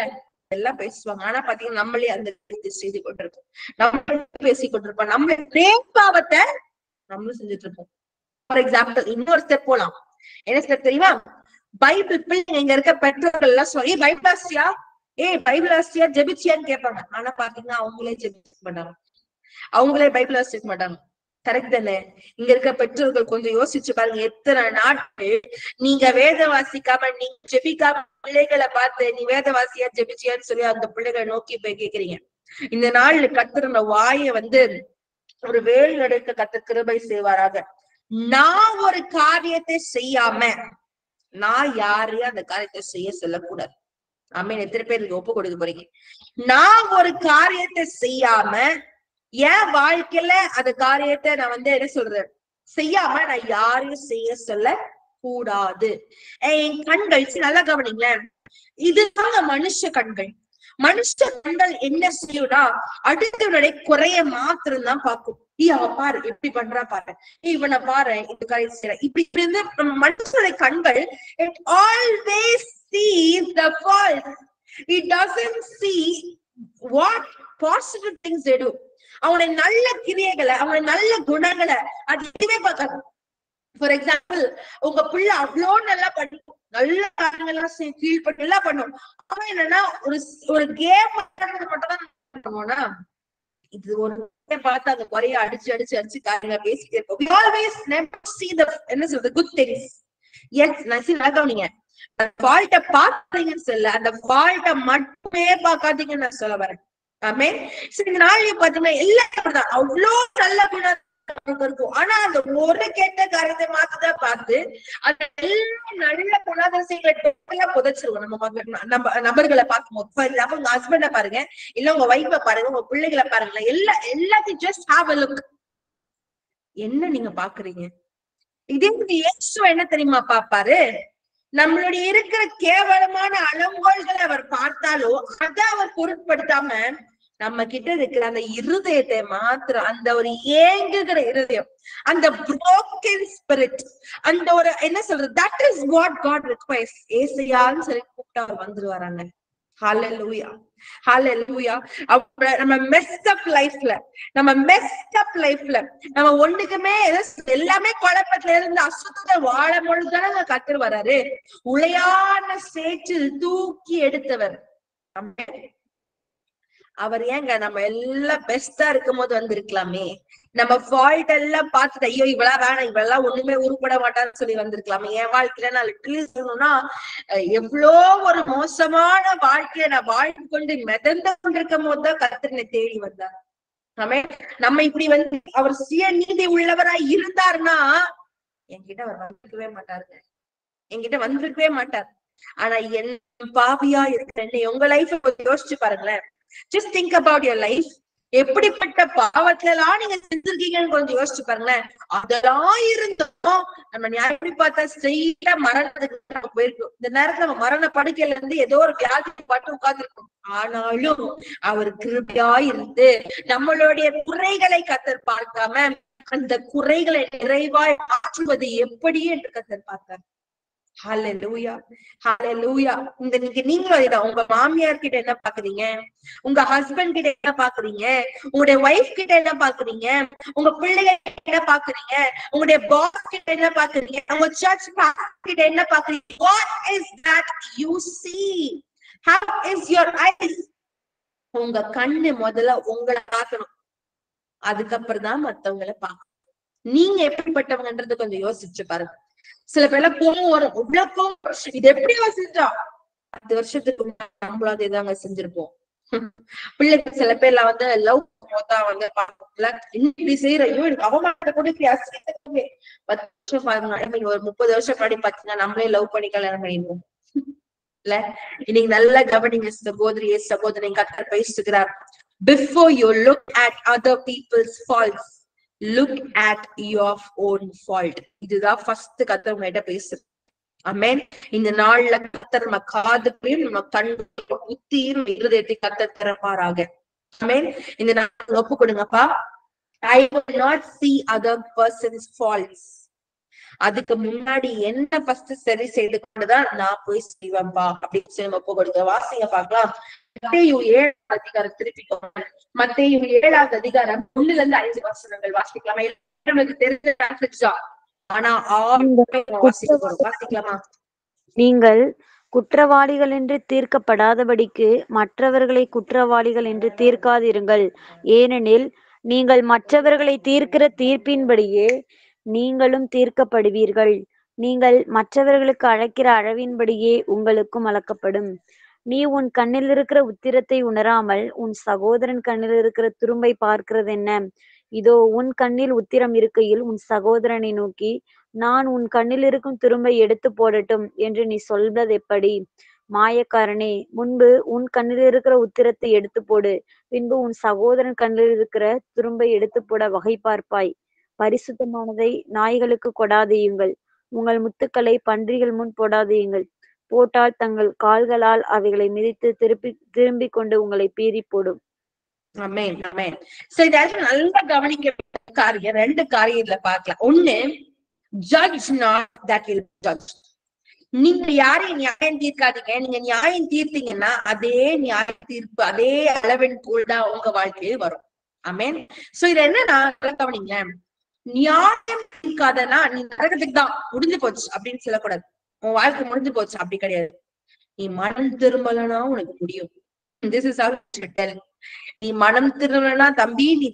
எல்லாம் பேசுவாங்க. ஆனா பாத்தீங்கன்னா நம்மளே அந்த செய்து கொண்டிருப்போம், நம்ம பேசி கொண்டிருப்போம், நம்ம பாவத்தை நம்மளும் செஞ்சுட்டு இருப்போம். ஃபார் எக்ஸாம்பிள் இன்னொரு ஸ்டெப் போலாம். என்ன ஸ்டெப் தெரியுமா? பைபிள் பிள்ளைங்க இங்க இருக்க பெற்றோர்கள் எல்லாம் சொல்லி பைபிள் ஆசியா பைபிள் ஆசியா ஜெபிச்சியான்னு கேட்பாங்க. ஆனா பாத்தீங்கன்னா அவங்களே ஜெபிக்க மாட்டாங்க, அவங்களே பைபிள் ஆசிக்க மாட்டாங்க. கரெக்ட் தானே? இங்க இருக்க பெற்றோர்கள் கொஞ்சம் யோசிச்சு பாருங்க, எத்தனை நாட்கள் நீங்க வேத வாசிக்காம நீங்க ஜெபிக்காம பிள்ளைகளை பார்த்து நீ வேத வாசியா ஜெபிச்சியான்னு சொல்லி அந்த பிள்ளைகளை நோக்கி போய் கேக்குறீங்க. இந்த நாள் கத்துற வாயை வந்து ஒரு வேல் எடுக்க கத்த கிருபை செய்வாராக. நான் ஒரு காரியத்தை செய்யாம நான் யாரையும் அந்த காரியத்தை செய்ய சொல்லக்கூடாது. ஆமீன். எத்தனை பேருக்கு ஒப்பு கொடுக்க போறீங்க? நான் ஒரு காரியத்தை செய்யாம என் வாழ்க்கையில அந்த காரியத்தை நான் வந்து என்ன சொல்றேன் செய்யாம நான் யாரையும் செய்ய சொல்ல கூடாது. என் கண்கள் நல்லா கவனிங்களேன், இதுதாங்க மனுஷ கண்கள். மனுஷ கண்கள் என்ன செய்யும்னா அடுத்தவனுடைய குறைய மாத்திரம் தான் பார்க்கும். அவ பாரு எப்படி பண்றா பாரு, இவனை பாரு இந்த காரியம் செய்யற, இப்படி இருந்து மனுஷனுடைய கண்கள் it always sees the fault. It doesn't see what positive things they do. அவனுடைய நல்ல கிரியைகளை, அவனுடைய நல்ல குணங்களை அது எதுவுமே பார்க்காது. ஃபார் எக்ஸாம்பிள் உங்க பிள்ளை அவ்வளோ நல்லா படிக்கும், நல்ல காரியங்கள்லாம் கீழ்பட்டு எல்லாம் பண்ணும், ஆனா என்னன்னா ஒரு கேம் மட்டும் தான் பண்ணுவோம்னா இது ஒரு பார்த்து அந்த குறைய அடிச்சு காரியங்க பேசிட்டே இருப்போம். We always never see the என்ன சொல்றது good things. Yes, நான் கவனிங்க, அந்த ஃபால்ட்ட பாத்தீங்கன்னு சொல்ல, அந்த ஃபால்ட்ட மட்டுமே பார்க்காதீங்கன்னு நான் சொல்ல வரேன். ஆமே. இந்த நாளைக்கு பாத்தீங்கன்னா எல்லாம் அப்படிதான், அவ்வளோ நல்ல குணம் இருக்கும், ஆனா அந்த ஒரு கெட்ட காரியத்தை மாத்ததான் பார்த்து அந்த எல்லாம் நல்ல குணாதிசயங்களை புதைச்சிருவோம். நம்ம நபர்களை பார்க்கும்போது உங்க ஹஸ்பண்ட பாருங்க, இல்ல உங்க வைஃப பாருங்க, உங்க பிள்ளைகளை பாருங்களேன், எல்லாத்தையும் ஜஸ்ட் ஹேவ் a look. என்ன நீங்க பாக்குறீங்க? இதே இயேசு என்ன தெரியுமா பாப்பாரு? நம்மளுடைய இருக்கிற கேவலமான அலங்கோல்களை அவர் பார்த்தாலோ அதை அவர் பொருட்படுத்தாம நம்ம கிட்ட இருக்கிற அந்த இருதயத்தை மாத்திரம், அந்த ஒரு ஏங்குகிற இருதயம், அந்த broken spirit, அந்த ஒரு என்ன சொல்றது, that is what God requires. ஏசையான்னு சொல்லி கூப்பிட்டு அவர் வந்துருவாராங்க. ஹல்லேலூயா, ஹல்லேலூயா. நம்ம messed up லைஃப்ல நம்ம ஒண்ணுக்குமே எல்லாமே குழப்பத்துல இருந்து அசுத்தத்தை வாழ பொழுதுதானே கர்த்தர் வராரு. உளையான சேற்றில் தூக்கி எடுத்தவர் அவர். ஏங்க நம்ம எல்லாம் பெஸ்டா இருக்கும் போது வந்திருக்கலாமே, நம்ம ஃபால்ட் எல்லாம் பார்த்துட்டு ஐயோ இவளா வேணாம், இவெல்லாம் ஒண்ணுமே உருப்பட மாட்டான்னு சொல்லி வந்திருக்கலாமே. என் வாழ்க்கையில நான் லிட்டரலி சொல்லணும்னா எவ்வளோ ஒரு மோசமான வாழ்க்கைய நான் வாழ்ந்து கொண்டு மிதந்து கொண்டிருக்கும் போதுதான் கர்த்தர் தேடி வந்தார். நம்ம இப்படி வந்து அவர் சுய நீதி உள்ளவரா இருந்தாருன்னா என்கிட்ட அவர் வந்திருக்கவே மாட்டார். ஆனா என் பாவியா இருக்கிறேன்னு உங்க லைஃப் கொஞ்சம் யோசிச்சு பாருங்களேன். Just think about your life. எப்படிப்பட்ட பாவத்துல எல்லாம் நீங்க செஞ்சிருக்கீங்கன்னு கொஞ்சம் யோசிச்சு பாருங்களேன். அதெல்லாம் இருந்தோம் நம்ம எப்படி பார்த்தா ஸ்ட்ரெயிட்டா மரணத்துக்கு நம்ம போயிருக்கோம். இந்த நேரத்துல நம்ம மரண படுக்கையில இருந்து ஏதோ ஒரு வியாதி பாட்டு உட்கார்ந்துருக்கோம். ஆனாலும் அவர் கிருபையா இருந்து நம்மளுடைய குறைகளை கர்த்தர் பார்க்காம அந்த குறைகளை நிறைவாய் ஆற்றுவது எப்படி என்று கர்த்தர் பார்த்தார். ஹல்லேலூயா, ஹல்லேலூயா. நீங்களும் அதுதான், உங்க மாமியார் கிட்ட என்ன பாக்குறீங்க, உங்க ஹஸ்பண்ட் கிட்ட என்ன பாக்குறீங்க, உங்களுடைய ஒய்ஃப் கிட்ட என்ன பாக்குறீங்க, உங்க பிள்ளைங்க என்ன பாக்குறீங்க, உங்களுடைய பாஸ் கிட்ட என்ன பாக்குறீங்க, உங்க சர்ச் கிட்ட என்ன பாக்குறீங்க? What is that you see? How is your eyes? உங்க கண்ணு முதல்ல உங்களை பார்க்கணும், அதுக்கப்புறம் தான் மத்தவங்களை பார்க்கணும். நீங்க எப்படிப்பட்டவங்கன்றது கொஞ்சம் யோசிச்சு பாருங்க. சில பேர்ல கோவம் வரும், இது எப்படி செஞ்சா 10 வருஷத்துக்கு நம்மளும் அதே தாங்க செஞ்சிருப்போம். பிள்ளைங்க சில பேர்ல வந்து லவ் தான் வந்து இப்படி செய்யறையோ எனக்கு அவமானத்தை கூட 10 வருஷம் ஒரு 30 வருஷம் முன்னாடி பாத்தீங்கன்னா நம்மளே லவ் பண்ணி கல்யாணம் பண்ணிடுவோம் இல்ல. இன்னைக்கு நல்ல கவனிங்க சகோதரியே சகோதரி, கர்த்தர் பேசுகிறார். Before you look at other people's faults, look at your own fault. இதுதான் ஃபர்ஸ்ட் கர்த்தர் உங்ககிட்ட பேசுறது. ஆமென். இந்த நாள்ல கர்த்தர் நம்ம காதுகளையும் நம்ம கண்களையும் புத்தியும் இருதயத்தை கர்த்தர் திறப்பாராக. ஆமென். இந்த நாள் ஒப்பு கொடுங்கப்பா. I will not see other person's faults. அதுக்கு முன்னாடி என்ன ஃபர்ஸ்ட் சரி செய்து கொண்டுதான் நான் போய் செய்வேன்பா அப்படின்னு சொல்லி ஒப்பு கொடுங்க. வாசிங்க பார்க்கலாம். மத்தேயு 7 அதிகாரம் திருப்பிக்கோங்க. மத்தேயு 7 அதிகாரம் 1-5 வசனங்கள் வாசிக்கலாமா? நமக்கு தெரிஞ்ச passage தான், ஆனா வாசிக்கலாமா? நீங்கள் குற்றவாளிகள் என்று தீர்க்கப்படாதபடிக்கு மற்றவர்களை குற்றவாளிகள் என்று தீர்க்காதிருங்கள். ஏனெனில் நீங்கள் மற்றவர்களை தீர்க்கிற தீர்ப்பின்படியே நீங்களும் தீர்க்கப்படுவீர்கள். நீங்கள் மற்றவர்களுக்கு அழைக்கிற அளவின்படியே உங்களுக்கும் அளக்கப்படும். நீ உன் கண்ணில் இருக்கிற உத்திரத்தை உணராமல் உன் சகோதரன் கண்ணில் இருக்கிற துரும்பை பார்க்கிறது என்ன? இதோ உன் கண்ணில் உத்திரம் இருக்கையில் உன் சகோதரனை நோக்கி, நான் உன் கண்ணில் இருக்கும் துரும்பை எடுத்து போடட்டும் என்று நீ சொல்வது எப்படி? மாயக்காரனே, முன்பு உன் கண்ணில் இருக்கிற உத்திரத்தை எடுத்து போடு, பின்பு உன் சகோதரன் கண்ணில் இருக்கிற துரும்பை எடுத்து போட வகை பார்ப்பாய். பரிசுத்தமானதை நாய்களுக்கு கொடாதேயுங்கள், உங்கள் முத்துக்களை பன்றிகள் முன் போடாதேயுங்கள். போட்டால் தங்கள் கால்களால் அவைகளை மிதித்து திரும்பி கொண்டு உங்களை பீறி போடும். ஆமென், ஆமென். சோ இதாச்சும் நல்லா கவனிக்க வேண்டிய காரியம், 2 காரியம் இதுல பார்க்கலாம். ஒண்ணு, judge not that will judge. நீங்க யாரையும் நியாயம் தீர்க்காதீங்க. நீங்க நியாயம் தீர்த்தீங்கன்னா அதே நியாய தீர்ப்பு அதே அளவின் போல் தான் உங்க வாழ்க்கையில் வரும். ஆமென். சோ இது என்னன்னா கவனிங்க, நியாயம் தீர்க்காதனா நீ நரகத்துக்கு தான் முடிஞ்சு போச்சு அப்படின்னு சொல்லக்கூடாது. உன் வாழ்க்கை முடிஞ்சு போச்சு அப்படி கிடையாது. நீ மனம் திரும்பலனா உனக்கு முடியும். This is how to tell. நீ மனம் திரும்பலனா தம்பி நீ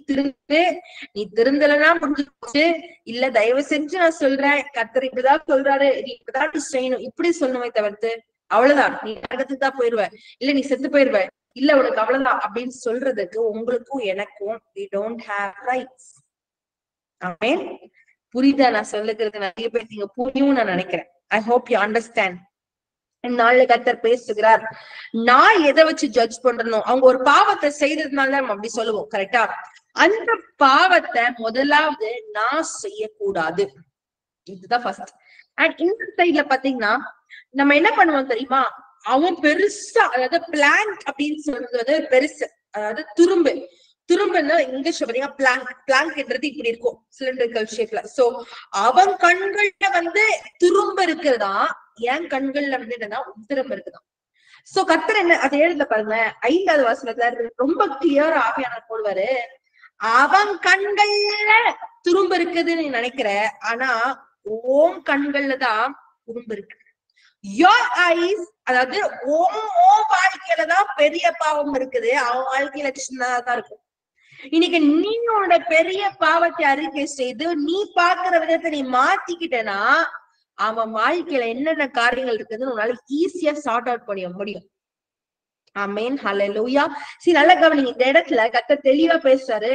திருந்தலனா முடிஞ்சு போச்சு. இல்ல தயவு செஞ்சு நான் சொல்றேன், கர்த்தர் இப்படிதான் சொல்றாரு, நீ இப்படிதான் நீ செய்யணும், இப்படி சொல்லணுமே தவிர்த்து அவ்வளவுதான் நீ நரகத்துக்கு தான் போயிருவ, இல்ல நீ செத்து போயிருவ, இல்ல உனக்கு அவ்வளவுதான் அப்படின்னு சொல்றதுக்கு உங்களுக்கும் எனக்கும் we don't have rights. ஆமென். புரியுதா நான் சொல்லுகிறது? நிறைய பேர் நீங்க புரியும் நான் நினைக்கிறேன். I hope you understand. நாள்ல கர்த்தர் பேசுகிறார். நான் எதை வச்சு ஜட்ஜ் பண்றணும்? அவங்க ஒரு பாவத்தை செய்ததுனால நம்ம அப்படி சொல்லுவோம், கரெக்டா? அந்த பாவத்தை முதலாவது நான் செய்யக்கூடாது. இதுதான் ஃபர்ஸ்ட். அண்ட் இந்த சைட்ல பாத்தீங்கன்னா நம்ம என்ன பண்ணுவோம் தெரியுமா? அவன் பெருசா, அதாவது பிளாங்க் அப்படின்னு சொல்றது வந்து பெருசு, அதாவது துரும்புன்னு இங்கிலீஷ்ல பாத்தீங்கன்னா பிளாங்க்ன்றது இப்படி இருக்கும், சிலிண்டரிக்கல் ஷேப்ல. சோ அவன் கண்கள்ல வந்து துரும்பு இருக்கிறதா, என் கண்கள்ல வந்து என்னன்னா உத்திரம் இருக்குதான். சோ கர்த்தர் என்ன அதை எழுத பாருங்க, 5வது வசனத்துல ரொம்ப கிளியரா ஆவியானவர் போடுவாரு. அவன் கண்கள்ல துரும்பு இருக்குதுன்னு நீ நினைக்கிற, ஆனா ஓம் கண்கள்ல தான் துரும்பு இருக்கு. Your eyes, அதாவது ஓம் வாழ்க்கையிலதான் பெரிய பாவம் இருக்குது, அவன் வாழ்க்கையில சின்னதான் இருக்கும். இன்னைக்கு நீ உன்னோட பெரிய பாவத்தை அறிக்கை செய்து நீ பாக்குற விதத்தை நீ மாத்திக்கிட்டனா அவன் வாழ்க்கையில என்னென்ன காரியங்கள் இருக்குதுன்னு உன்னால ஈஸியா சார்ட் அவுட் பண்ண முடியும். ஆமென், ஹல்லேலூயா. சரி, நல்ல கவனிங்க. இந்த இடத்துல கர்த்தர் தெளிவா பேசுறாரு.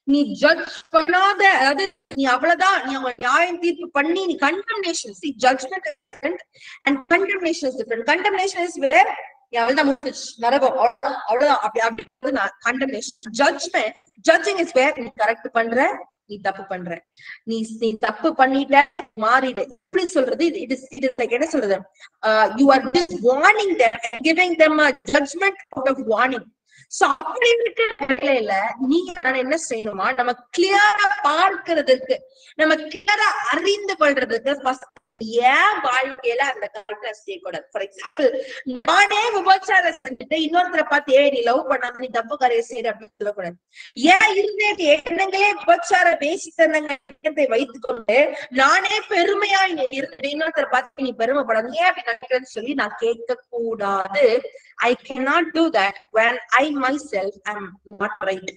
நீ ஜட்ஜ் பண்ணாத, அதாவது நீ அவ்வளவுதான், நீ அவங்க நியாயம் தீர்ப்பு பண்ணி நீ condemnation, see judgment is different and condemnation is different. Condemnation is where அவ்வளவுதான் முடிச்சு நரகம், அவ்வளவுதான் அப்படி கண்டம்னேஷன். ஜட்ஜிங் இஸ் வேர் நீ கரெக்ட் பண்ற, நீ தப்பு பண்ற, நீ தப்பு பண்ணிட்ட மாறிட, இப்படி சொல்றது. it is like என்ன சொல்றது, you are just warning them and giving them a judgment out of warning. So அப்படி இருக்கிற நிலையில நீங்க நான் என்ன செய்யணுமா, நம்ம கிளியரா பார்க்கிறதுக்கு, நம்ம கிளியரா அறிந்து கொள்றதுக்கு ஏன் வாழ்க்கையில அந்த கான்ட்ராஸ்ட் செய்யக்கூடாது? ஃபார் எக்ஸாம்பிள், நானே விபச்சாரம் செஞ்சுட்டு இன்னொருத்தரை பார்த்து நீ லவ் பண்ணாம நீ தப்பு கரையை செய்யற அப்படின்னு சொல்லக்கூடாது. ஏன் இருந்தே எண்ணங்களே விபச்சார பேசித்தனங்களை வைத்துக் கொண்டு நானே பெருமையா இருந்துட்டு இன்னொருத்தரை பார்த்து நீ பெருமைப்படாது ஏன் அப்படி நினைக்கிறேன்னு சொல்லி நான் கேட்க கூடாது. I cannot do that when I myself am not right.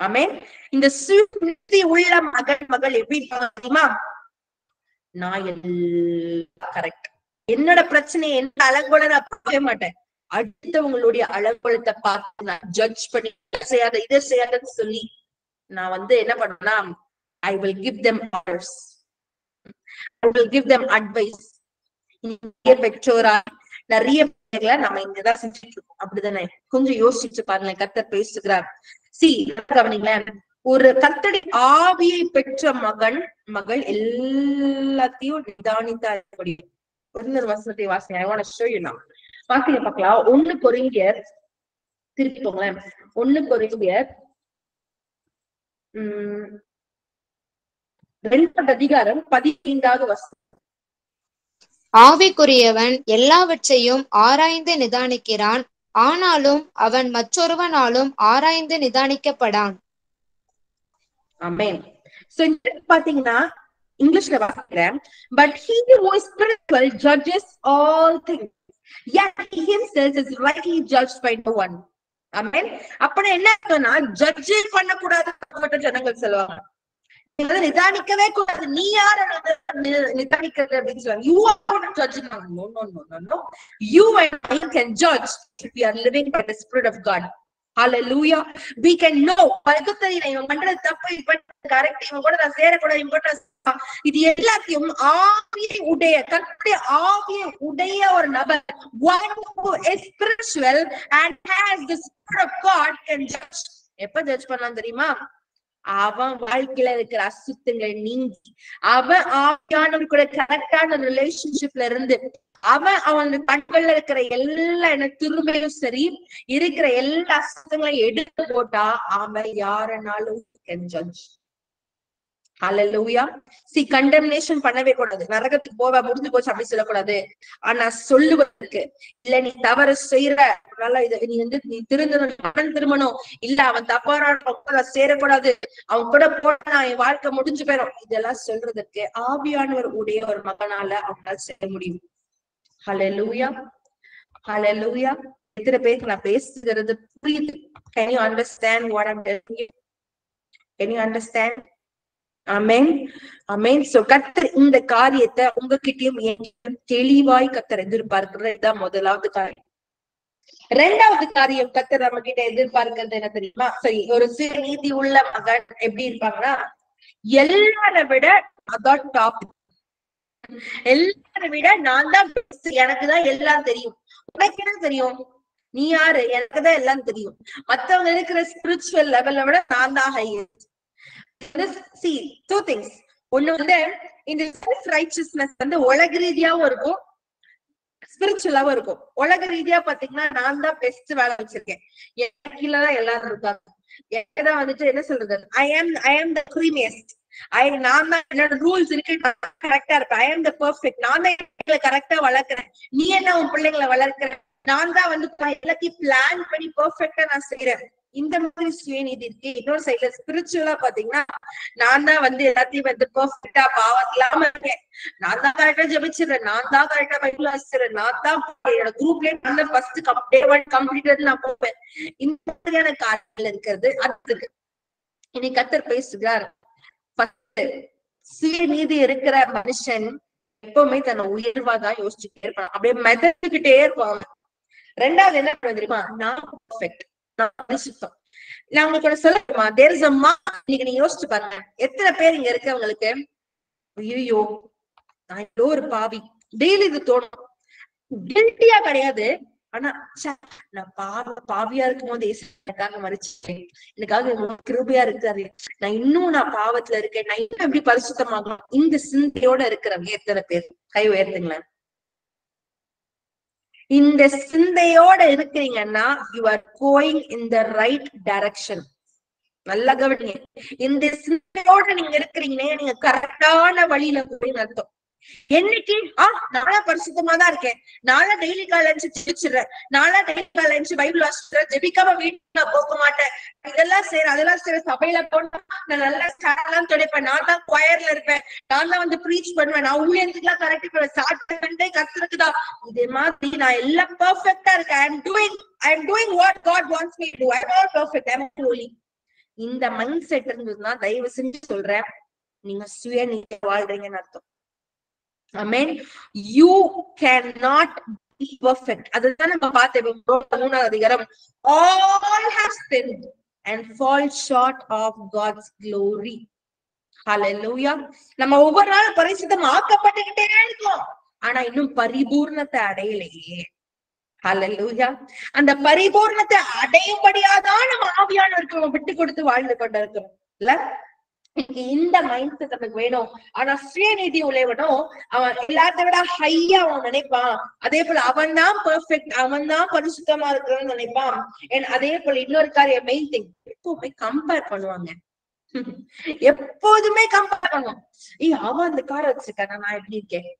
ஆமென். இந்த சுத்தி உள்ள மகள் எப்படி தெரியுமா? நான் எல்லாம் கரெக்ட், என்னோட பிரச்சனை என்ன அலங்கோல நான் பார்க்கவே மாட்டேன். அடுத்தவங்களுடைய அலங்கோலத்தை பார்த்து நான் ஜட்ஜ் பண்ணி செய்யாத இதை செய்யாதன்னு சொல்லி நான் என்ன பண்ணுவேன்னா, I will give them orders, I will give them advice. பெற்றோரா நிறைய பேர்ல நம்ம இங்கதான் செஞ்சுட்டு இருக்கோம், அப்படிதானே? கொஞ்சம் யோசிச்சு பாருங்க. கர்த்தர் பேசுகிறார். கவனிங்களேன், ஒரு கர்த்தருடைய ஆவியை பெற்ற மகள் எல்லாத்தையும் நிதானித்தா முடியும். ஒரு வசனத்தை வாசிங்க. I want to show you now. வாசிங்க பார்க்கலாம். 1 கொரிந்தியர், திருப்பி போங்களேன். 1 கொரிந்தியர் 2 அதிகாரம் 15வது வசனம். ஆவிக்குரியவன் எல்லாவற்றையும் ஆராய்ந்து நிதானிக்கிறான், ஆனாலும் அவன் மற்றொருவனாலும் ஆராய்ந்து நிதானிக்கப்படான். ஆமென். சோ பாத்தீங்கன்னா இங்கிலீஷ்ல வாசிக்கிறேன். But he who is spiritual judges all things, yet he himself is rightly judged by no one. ஆமென். அப்ப என்ன அர்த்தம்னா, ஜட்ஜ் பண்ண கூடாது ஜனங்கள் சொல்லுவாங்க. நிதானிக்கவே கூடாது. நீ யார நிதானிக்கிறது அப்படின்னு சொல்லுவாங்க. You are not judging. No, no, no, no, no. You and I can judge if we are living by the Spirit of God. Hallelujah. We can know. இவன் பண்றது தப்பு, இவன் கரெக்ட், இவன் கூட நான் சேரக்கூடாது, இவன் கூட இது எல்லாத்தையும் ஆவியை உடைய கர்த்தருடைய ஆவியை உடைய ஒரு நபர், one who is spiritual and has the Spirit of God can judge. எப்ப ஜட்ஜ் பண்ணலாம் தெரியுமா? அவன் வாழ்க்கையில இருக்கிற அசுத்தங்களை நீங்கி, அவன் ஆவியானவர் கூட கரெக்டான ரிலேஷன்ஷிப்ல இருந்து, அவன் கண்கள்ல இருக்கிற எல்லா திருமையும் சரி இருக்கிற எல்லா அசுத்தங்களையும் எடுத்து போட்டா அவன் யாருனாலும் can judge. Hallelujah. See, condemnation பண்ணவே கூடாது. நரகத்துக்கு போவ முடிஞ்சு போச்சு அப்படி சொல்லக்கூடாது. ஆனா சொல்லுவதற்கு, இல்ல நீ தவறு செய்யற, நீ திரும்பணும், இல்ல அவன் தப்பான சேரக்கூடாது, அவன் கூட போனா என் வாழ்க்கை முடிஞ்சு போயிடும், இதெல்லாம் சொல்றதுக்கு ஆவியானவர் உடைய ஒரு மகனால அவனால செய்ய முடியும். Hallelujah. Hallelujah. எத்தனை பேருக்கு நான் பேசுகிறது புரியுது? Can you understand what I'm telling you? Can you understand? Amen. Amen. So கர்த்தர் இந்த காரியத்தை உங்ககிட்டயும் தெளிவாய் கர்த்தர் எதிர்பார்க்கிறது முதலாவது காரியம். இரண்டாவது காரியம் கர்த்தர் நம்ம கிட்ட எதிர்பார்க்கிறது என்ன தெரியுமா? சரி, ஒரு நீதி உள்ள மகன் எப்படி இருப்பாங்கன்னா, எல்லாரை விட அதான் டாப், எல்லாரை விட நான் தான் எனக்குதான் எல்லாம் தெரியும். உனக்கு என்ன தெரியும்? நீ யாரு? எனக்குதான் எல்லாம் தெரியும். மத்தவங்க இருக்கிற ஸ்பிரிச்சுவல் லெவல்ல விட நான் தான் ஹையஸ்ட். See, two things. ஒண்ணு இந்த செல்ஃப் ரைச்சஸ்னஸ் உலக ரீதியாவும் இருக்கும், ஸ்பிரிச்சுவலாவும் இருக்கும். உலக ரீதியா பாத்தீங்கன்னா நான் தான் பெஸ்ட் வேலை வச்சிருக்கேன், எனக்கு கீழதான் எல்லாரும் இருக்காங்க, எனக்குதான் என்ன சொல்றது, I am the creamiest, நான் தான் என்னோட ரூல்ஸ் இருக்கு, கரெக்டா இருப்பேன், I am the perfect, நான் தான் கரெக்டா வளர்க்கிறேன், நீ என்ன உன் பிள்ளைங்களை வளர்க்கிற, நான் தான் எல்லாத்தையும் பிளான் பண்ணி பெர்ஃபெக்டா நான் செய்யறேன். இந்த மாதிரி சுயநீதி இருக்கு. இன்னொரு சைட்ல ஸ்பிரிச்சுவலா பாத்தீங்கன்னா நான் தான் எல்லாத்தையும் பெர்ஃபெக்டா பாவம் இல்லாம இருக்கேன், நான் தான் கரெக்டா ஜெபிச்சிடுறேன், நான் தான் கரெக்டா பைபிள் வாசிக்கிறேன், நான் தான் என்னோட குரூப்லயே நான் தான் ஃபர்ஸ்ட் டே 1 கம்ப்ளீட்டட் நான் போவேன். இந்த மாதிரியான காரியங்கள் இருக்கிறது அதுக்கு இன்னைக்கு கர்த்தர் பேசுகிறார். சுயநீதி இருக்கிற மனுஷன் எப்பவுமே தன்னை உயர்வாதான் யோசிச்சுட்டே இருப்பான், அப்படியே மெதந்துகிட்டே இருப்பாங்க. ரெண்டாவது என்ன பண்ண தெரியுமா? நான் பெர்ஃபெக்ட், நான் உங்களுக்கு சொல்லணுமா, தேர் இஸ் a mark. இன்னைக்கு நீங்க யோசிச்சு பாருங்க, எத்தனை பேர் இங்க இருக்கவங்களுக்கு ஐயோ நான் ஏதோ ஒரு பாவி, டெய்லி இது தோணும். கில்ட்டியா கிடையாது, ஆனா நான் பாவியா இருக்கும் போது எனக்காக மறிச்சேன், எனக்காக கிருபையா இருக்காரு, நான் பாவத்துல இருக்கேன், நான் இன்னும் எப்படி பரிசுத்தமாகலாம், இந்த சிந்தையோட இருக்கிறவங்க எத்தனை பேர்? கை உயர்த்துங்களேன். இந்த சிந்தையோட இருக்கிறீங்கன்னா you are going in the right direction. நல்லா கவனிங்க, இந்த சிந்தையோட நீங்க இருக்கிறீங்கன்னா நீங்க கரெக்டான வழியில போய் அர்த்தம். என்னைக்கு நானா பரிசுத்தமா தான் இருக்கேன், நானா டெய்லி காலையில ஜெபிச்சிடுறேன், நானா டெய்லி காலையில எழுந்து பைபிள் வாசிச்சுறேன், ஜெபிக்காம வீட்டுல போக மாட்டேன், இதெல்லாம் செய்யறேன் அதெல்லாம் செய்யறேன், சபையில போனா நான் நல்லா ஸ்டார்லாம் துடைப்பேன், நான் தான் கொயர்ல இருப்பேன், நான் தான் வந்து ப்ரீச் பண்ணுவேன், நான் ஊழியத்துக்குலாம் கரெக்ட் பண்ணுவேன், சாட்டை கத்துறதுக்குதா, இதே மாதிரி நான் எல்லாம் பெர்ஃபெக்ட்டா இருக்கேன். I am doing what God wants me to do. I am not perfect. I am holy. இந்த மைண்ட் செட் இருந்ததுன்னா தயவு செஞ்சு சொல்றேன், நீங்க சுயநீதி வாழ்றீங்கன்னு அர்த்தம். Amen. You cannot be perfect. அதுதான் நம்ம பார்த்தோம் 3வது அதிகாரம். All have sinned and fall short of God's glory. Hallelujah. நம்ம ஒவ்வொரு நாளும் பரிசுத்தம் ஆக்கப்பட்டுக்கிட்டே இருக்கோம், ஆனா இன்னும் பரிபூர்ணத்தை அடையலையே. ஹல்லேலூயா. அந்த பரிபூர்ணத்தை அடையும்படியாதான் நம்ம ஆவியானவருக்கு விட்டு கொடுத்து வாழ்ந்து கொண்டிருக்கிறோம் இல்ல. இந்த மைண்ட் செட் நமக்கு வேணும். ஆனா சுயநீதி உழைவனும் அவன் எல்லாத்த விட ஹையா அவன் நினைப்பான். அதே போல அவன் தான் பெர்ஃபெக்ட், அவன் தான் பரிசுத்தமா இருக்கிறான்னு நினைப்பான். அதே போல இன்னொரு காரியம் மெயின் திங், எப்பவுமே கம்பேர் பண்ணுவாங்க. எப்போதுமே கம்பேர் பண்ணுவோம். அவன் அந்த காரை வச்சிருக்கான, நான் எப்படி இருக்கேன்,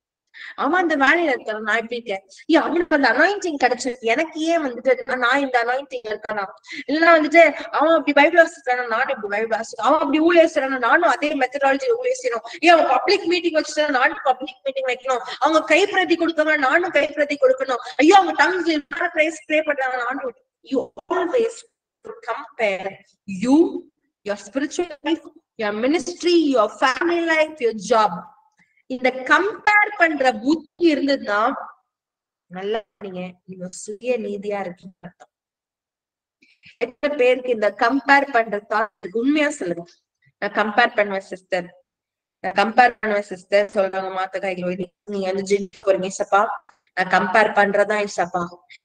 அவன் அந்த வேலையில இருக்கான, நான் எப்படி இருக்கேன், அவனுக்கு அந்த அனாயிண்டிங் கிடைச்சிருக்கு, எனக்கு ஏன் வந்துட்டு நான் இந்த அனாயிண்டிங் இருக்கானா, இல்லைன்னா வந்துட்டு அவன் அப்படி பைபிள் வாசிக்கிறானா, நானும் இப்படி பைபிள் வாசிக்கிறேன், அவன் அப்படி ஊழியர் செய்யறானா, நானும் அதே மெத்தடாலஜி ஊழியர் செய்யணும், அவன் பப்ளிக் மீட்டிங் வச்சுட்டா நானும் பப்ளிக் மீட்டிங் வைக்கணும், அவங்க கைப்பிரதி கொடுத்தவங்க நானும் கைப்பிரதி கொடுக்கணும், அவங்க டங்ஸ் ப்ரே பண்றாங்க நானும். You always compare you, your spiritual life, your ministry, your family life, your job. இந்த கம்பேர் பண்ற புத்தி இருந்ததுன்னா நல்லா நீங்க சுய நீதியா இருக்கீங்க அர்த்தம். எத்தனை பேருக்கு இந்த கம்பேர் பண்ற தாட் உண்மையா சொல்லுங்க, நான் கம்பேர் பண்ணுவேன் சிஸ்டர், நான் கம்பேர் பண்ணுவேன் சிஸ்டர் சொல்றாங்க மாத்த கைகள், நீங்க வந்து ஜிம்முக்கு போறீங்க சப்பா, நான் கம்பேர் பண்றதா சப்பா,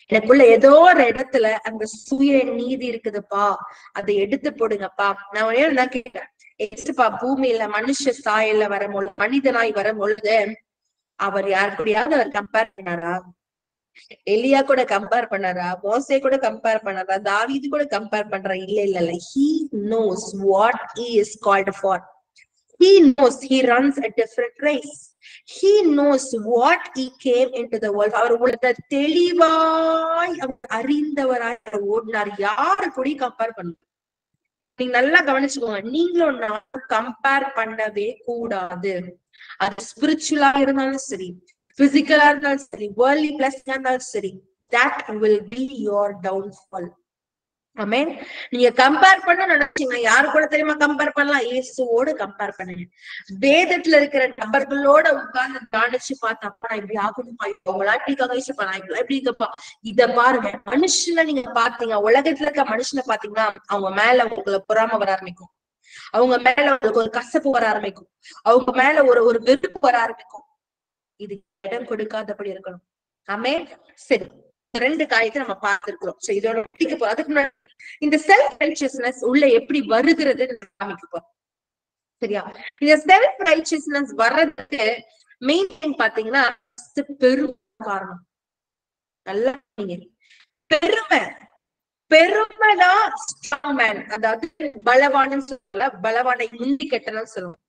எனக்குள்ள ஏதோ ஒரு இடத்துல அந்த சுய நீதி இருக்குதுப்பா, அதை எடுத்து போடுங்கப்பா. நான் என்ன கேட்டேன், ஏசுப்பா பூமியில மனுஷ சாயல்ல வரும்பொழுது, மனிதனாய் வரும்பொழுது அவர் யாருடையாவது அவர் கம்பேர் பண்ணாரா? எலியா கூட கம்பேர் பண்ணாரா? மோசே கூட கம்பேர் பண்ணாரா? தாவீது கூட கம்பேர் பண்றா? இல்ல இல்ல இல்ல. He knows what he is called for. He knows he runs a different race. He knows what he came into the world. அவர் உலகத்தை தெளிவாய் அறிந்தவராய் ஓடினார். யாரு கூட கம்பேர் பண்ண? நீங்க நல்லா கவனிச்சுக்கோங்க, நீங்களும் நான் கம்பேர் பண்ணவே கூடாது. அது ஸ்பிரிச்சுவலா இருந்தாலும் சரி, பிசிக்கலா இருந்தாலும் சரி, வேர்ல்ட்லி பிளஸிங்கா இருந்தாலும் சரி, that will be your downfall. ஆமென். நீங்க கம்பேர் பண்ண நினைச்சீங்கன்னா யாரு கூட தெரியுமா கம்பேர் பண்ணலாம்? இயேசுவோட கம்பேர் பண்ணுங்க. வேதத்துல இருக்கிற நபர்களோட உட்கார்ந்து காணிச்சு பார்த்தப்பா நான் இப்படி ஆகணுமா, இப்ப எப்படி இருக்கப்பா, இத பாருங்க. மனுஷனை நீங்க பாத்தீங்க, உலகத்துல இருக்க மனுஷனை பாத்தீங்கன்னா அவங்க மேல உங்களுக்கு பொறாம வர ஆரம்பிக்கும், அவங்க மேல உங்களுக்கு ஒரு கசப்பு வர ஆரம்பிக்கும், அவங்க மேல ஒரு வெறுப்பு வர ஆரம்பிக்கும். இது இடம் கொடுக்காதபடி இருக்கணும். ஆமென். சரி, 2 காரியத்தை நம்ம பார்த்திருக்கிறோம். சோ இதோட அதுக்கு முன்னாடி இந்த செல்ஃப் ரைச்சியஸ்னஸ் உள்ள எப்படி வருகிறது காமிக்கப்போம். சரியா? இந்த செல்ஃப் ரைச்சியஸ்னஸ் வர்றதுக்கு மெயின் பாத்தீங்கன்னா பெருமை காரணம். நல்லா பெருமைதான் ஸ்ட்ராங் மேன், அதாவது பலவானு சொல்லல, பலவானை முந்தி கட்டணும்னு சொல்லுவோம்.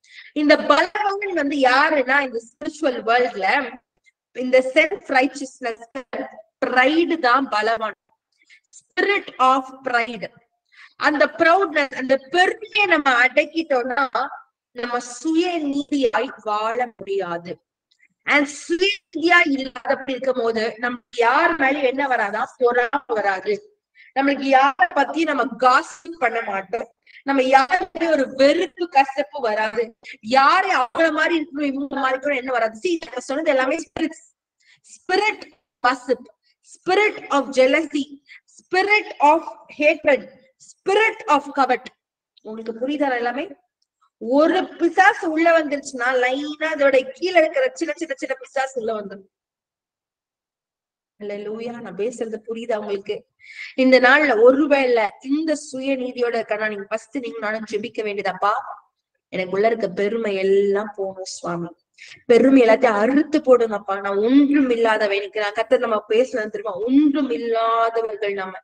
இந்த பலவான் வந்து யாருன்னா இந்த ஸ்பிரிச்சுவல் வேர்ல்ட்ல இந்த செல்ஃப் ரைச்சியஸ்னஸ் பிரைடு தான் பலவான். ஸ்பிரிட் ஆஃப் பிரைடு, அந்த ப்ரௌட்னஸ், அந்த பெருமையை நம்ம அடக்கிட்டோம்னா நம்ம சுய நீதியாய் வாழ முடியாது. அண்ட் சுய நீதியா இல்லாதப்படி இருக்கும் போது நமக்கு யார் மேலும் என்ன வராதா, பொறாமை வராது. நம்மளுக்கு யார பத்தி நம்ம காசிப் பண்ண மாட்டோம், நம்ம யாருமே ஒரு வெறுப்பு கசப்பு வராது, யாரு அவங்கள மாதிரி இருக்கணும் இவங்க மாதிரி இருக்கணும் என்ன வராது. சொன்னது எல்லாமே spirit gossip, spirit of jealousy, spirit of hatred, spirit of covet. உங்களுக்கு புரியுதா? எல்லாமே ஒரு பிசாசு உள்ள வந்துருச்சுன்னா லைனா அதோட கீழே இருக்கிற சின்ன சின்ன சின்ன பிசாசு உள்ள வந்துடும். அல்லேலூயா. நான் பேசுறது புரியுதா உங்களுக்கு? இந்த நாள்ல ஒருவேளை இந்த சுய நீதியோட இருக்கா, நீங்க ஃபர்ஸ்ட் நீங்க நானும் ஜெபிக்க வேண்டியதாப்பா, எனக்குள்ள இருக்க பெருமை எல்லாம் போகணும் சுவாமி, பெருமை எல்லாத்தையும் அறுத்து போடுங்கப்பா, நான் ஒன்றும் இல்லாதவன். எனக்கு நான் கர்த்தர் நம்ம பேசலாம் தெரியுமா, ஒன்றும் இல்லாதவர்கள் நம்ம.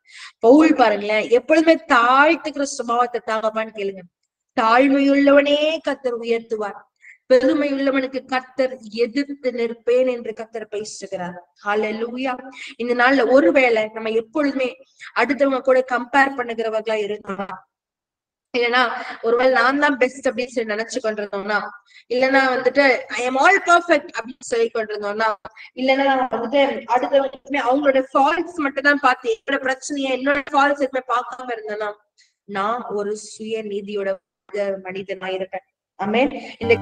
பவுல் பாருங்களேன், எப்பொழுதுமே தாழ்த்துக்கிற சுபாவத்தை தாங்கப்பான்னு கேளுங்க. தாழ்மையுள்ளவனே கர்த்தர் உயர்த்துவார், பெருமை உள்ளவனுக்கு கர்த்தர் எதிர்த்து நிற்பேன் என்று கர்த்தர் பேசுகிறார். ஹல்லேலூயா. இந்த நாள்ல ஒருவேளை நம்ம எப்பொழுதுமே அடுத்தவங்க கூட கம்பேர் பண்ணுகிறவர்களா இருக்கலாம், இல்லைன்னா ஒருவேளை நான் தான் பெஸ்ட் அப்படின்னு சொல்லி நினைச்சு கொண்டிருந்தோம்னா, இல்லைன்னா வந்துட்டு ஐ எம் ஆல் பர்ஃபெக்ட் அப்படின்னு சொல்லி கொண்டிருந்தோம்னா, இல்லைன்னா வந்துட்டு அடுத்தவங்களுக்குமே அவங்களோட ஃபால்ட்ஸ் மட்டும் தான் பார்த்து என்னோட பிரச்சனையை என்னோட ஃபால்ட்ஸ் எதுவுமே பார்க்காம இருந்தேன்னா நான் ஒரு சுய நீதியோட மனிதனா இருக்கேன். ஆமென். இந்த